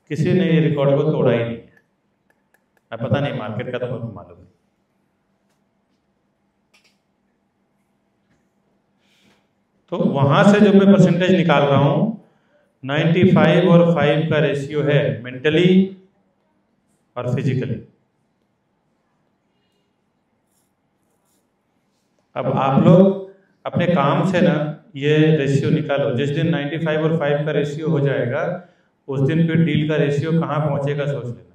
किसी ने ये रिकॉर्ड को तोड़ा ही नहीं है। अब पता नहीं मार्केट का तो मुझे मालूम नहीं। तो वहां से जब मैं परसेंटेज निकाल रहा हूं, 95 और 5 का रेशियो है मेंटली और फिजिकली। अब आप लोग अपने काम से ना ये रेशियो निकालो। जिस दिन 95 और 5 का रेशियो हो जाएगा उस दिन फिर डील का रेशियो कहाँ पहुंचेगा सोच लेना।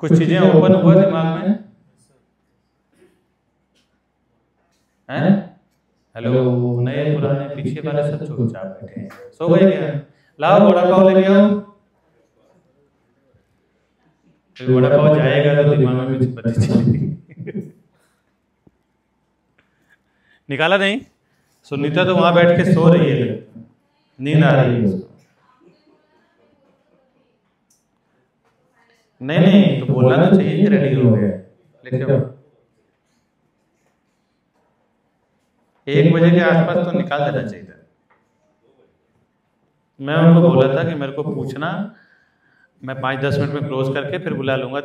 कुछ चीजें ओपन हुआ दिमाग में हैं? हेलो, नए पुराने पीछे वाले सब चुपचाप बैठे हैं, सो गए क्या? लाओ वड़ा पाव लेके आओ। फिर वड़ा पाव जाएगा तो दिमाग में भी बत्ती चलेगी। निकाला नहीं? सुनीता तो वहां बैठ के सो रही है, नींद आ रही है उसको। नहीं तो बोलना तो चाहिए कि रेडी हो गया, लेके आओ। 1 बजे के आसपास तो निकाल देना चाहिए था। मैं उनको बोला था कि मेरे को पूछना, मैं 5-10 मिनट में क्लोज करके फिर बुला लूंगा।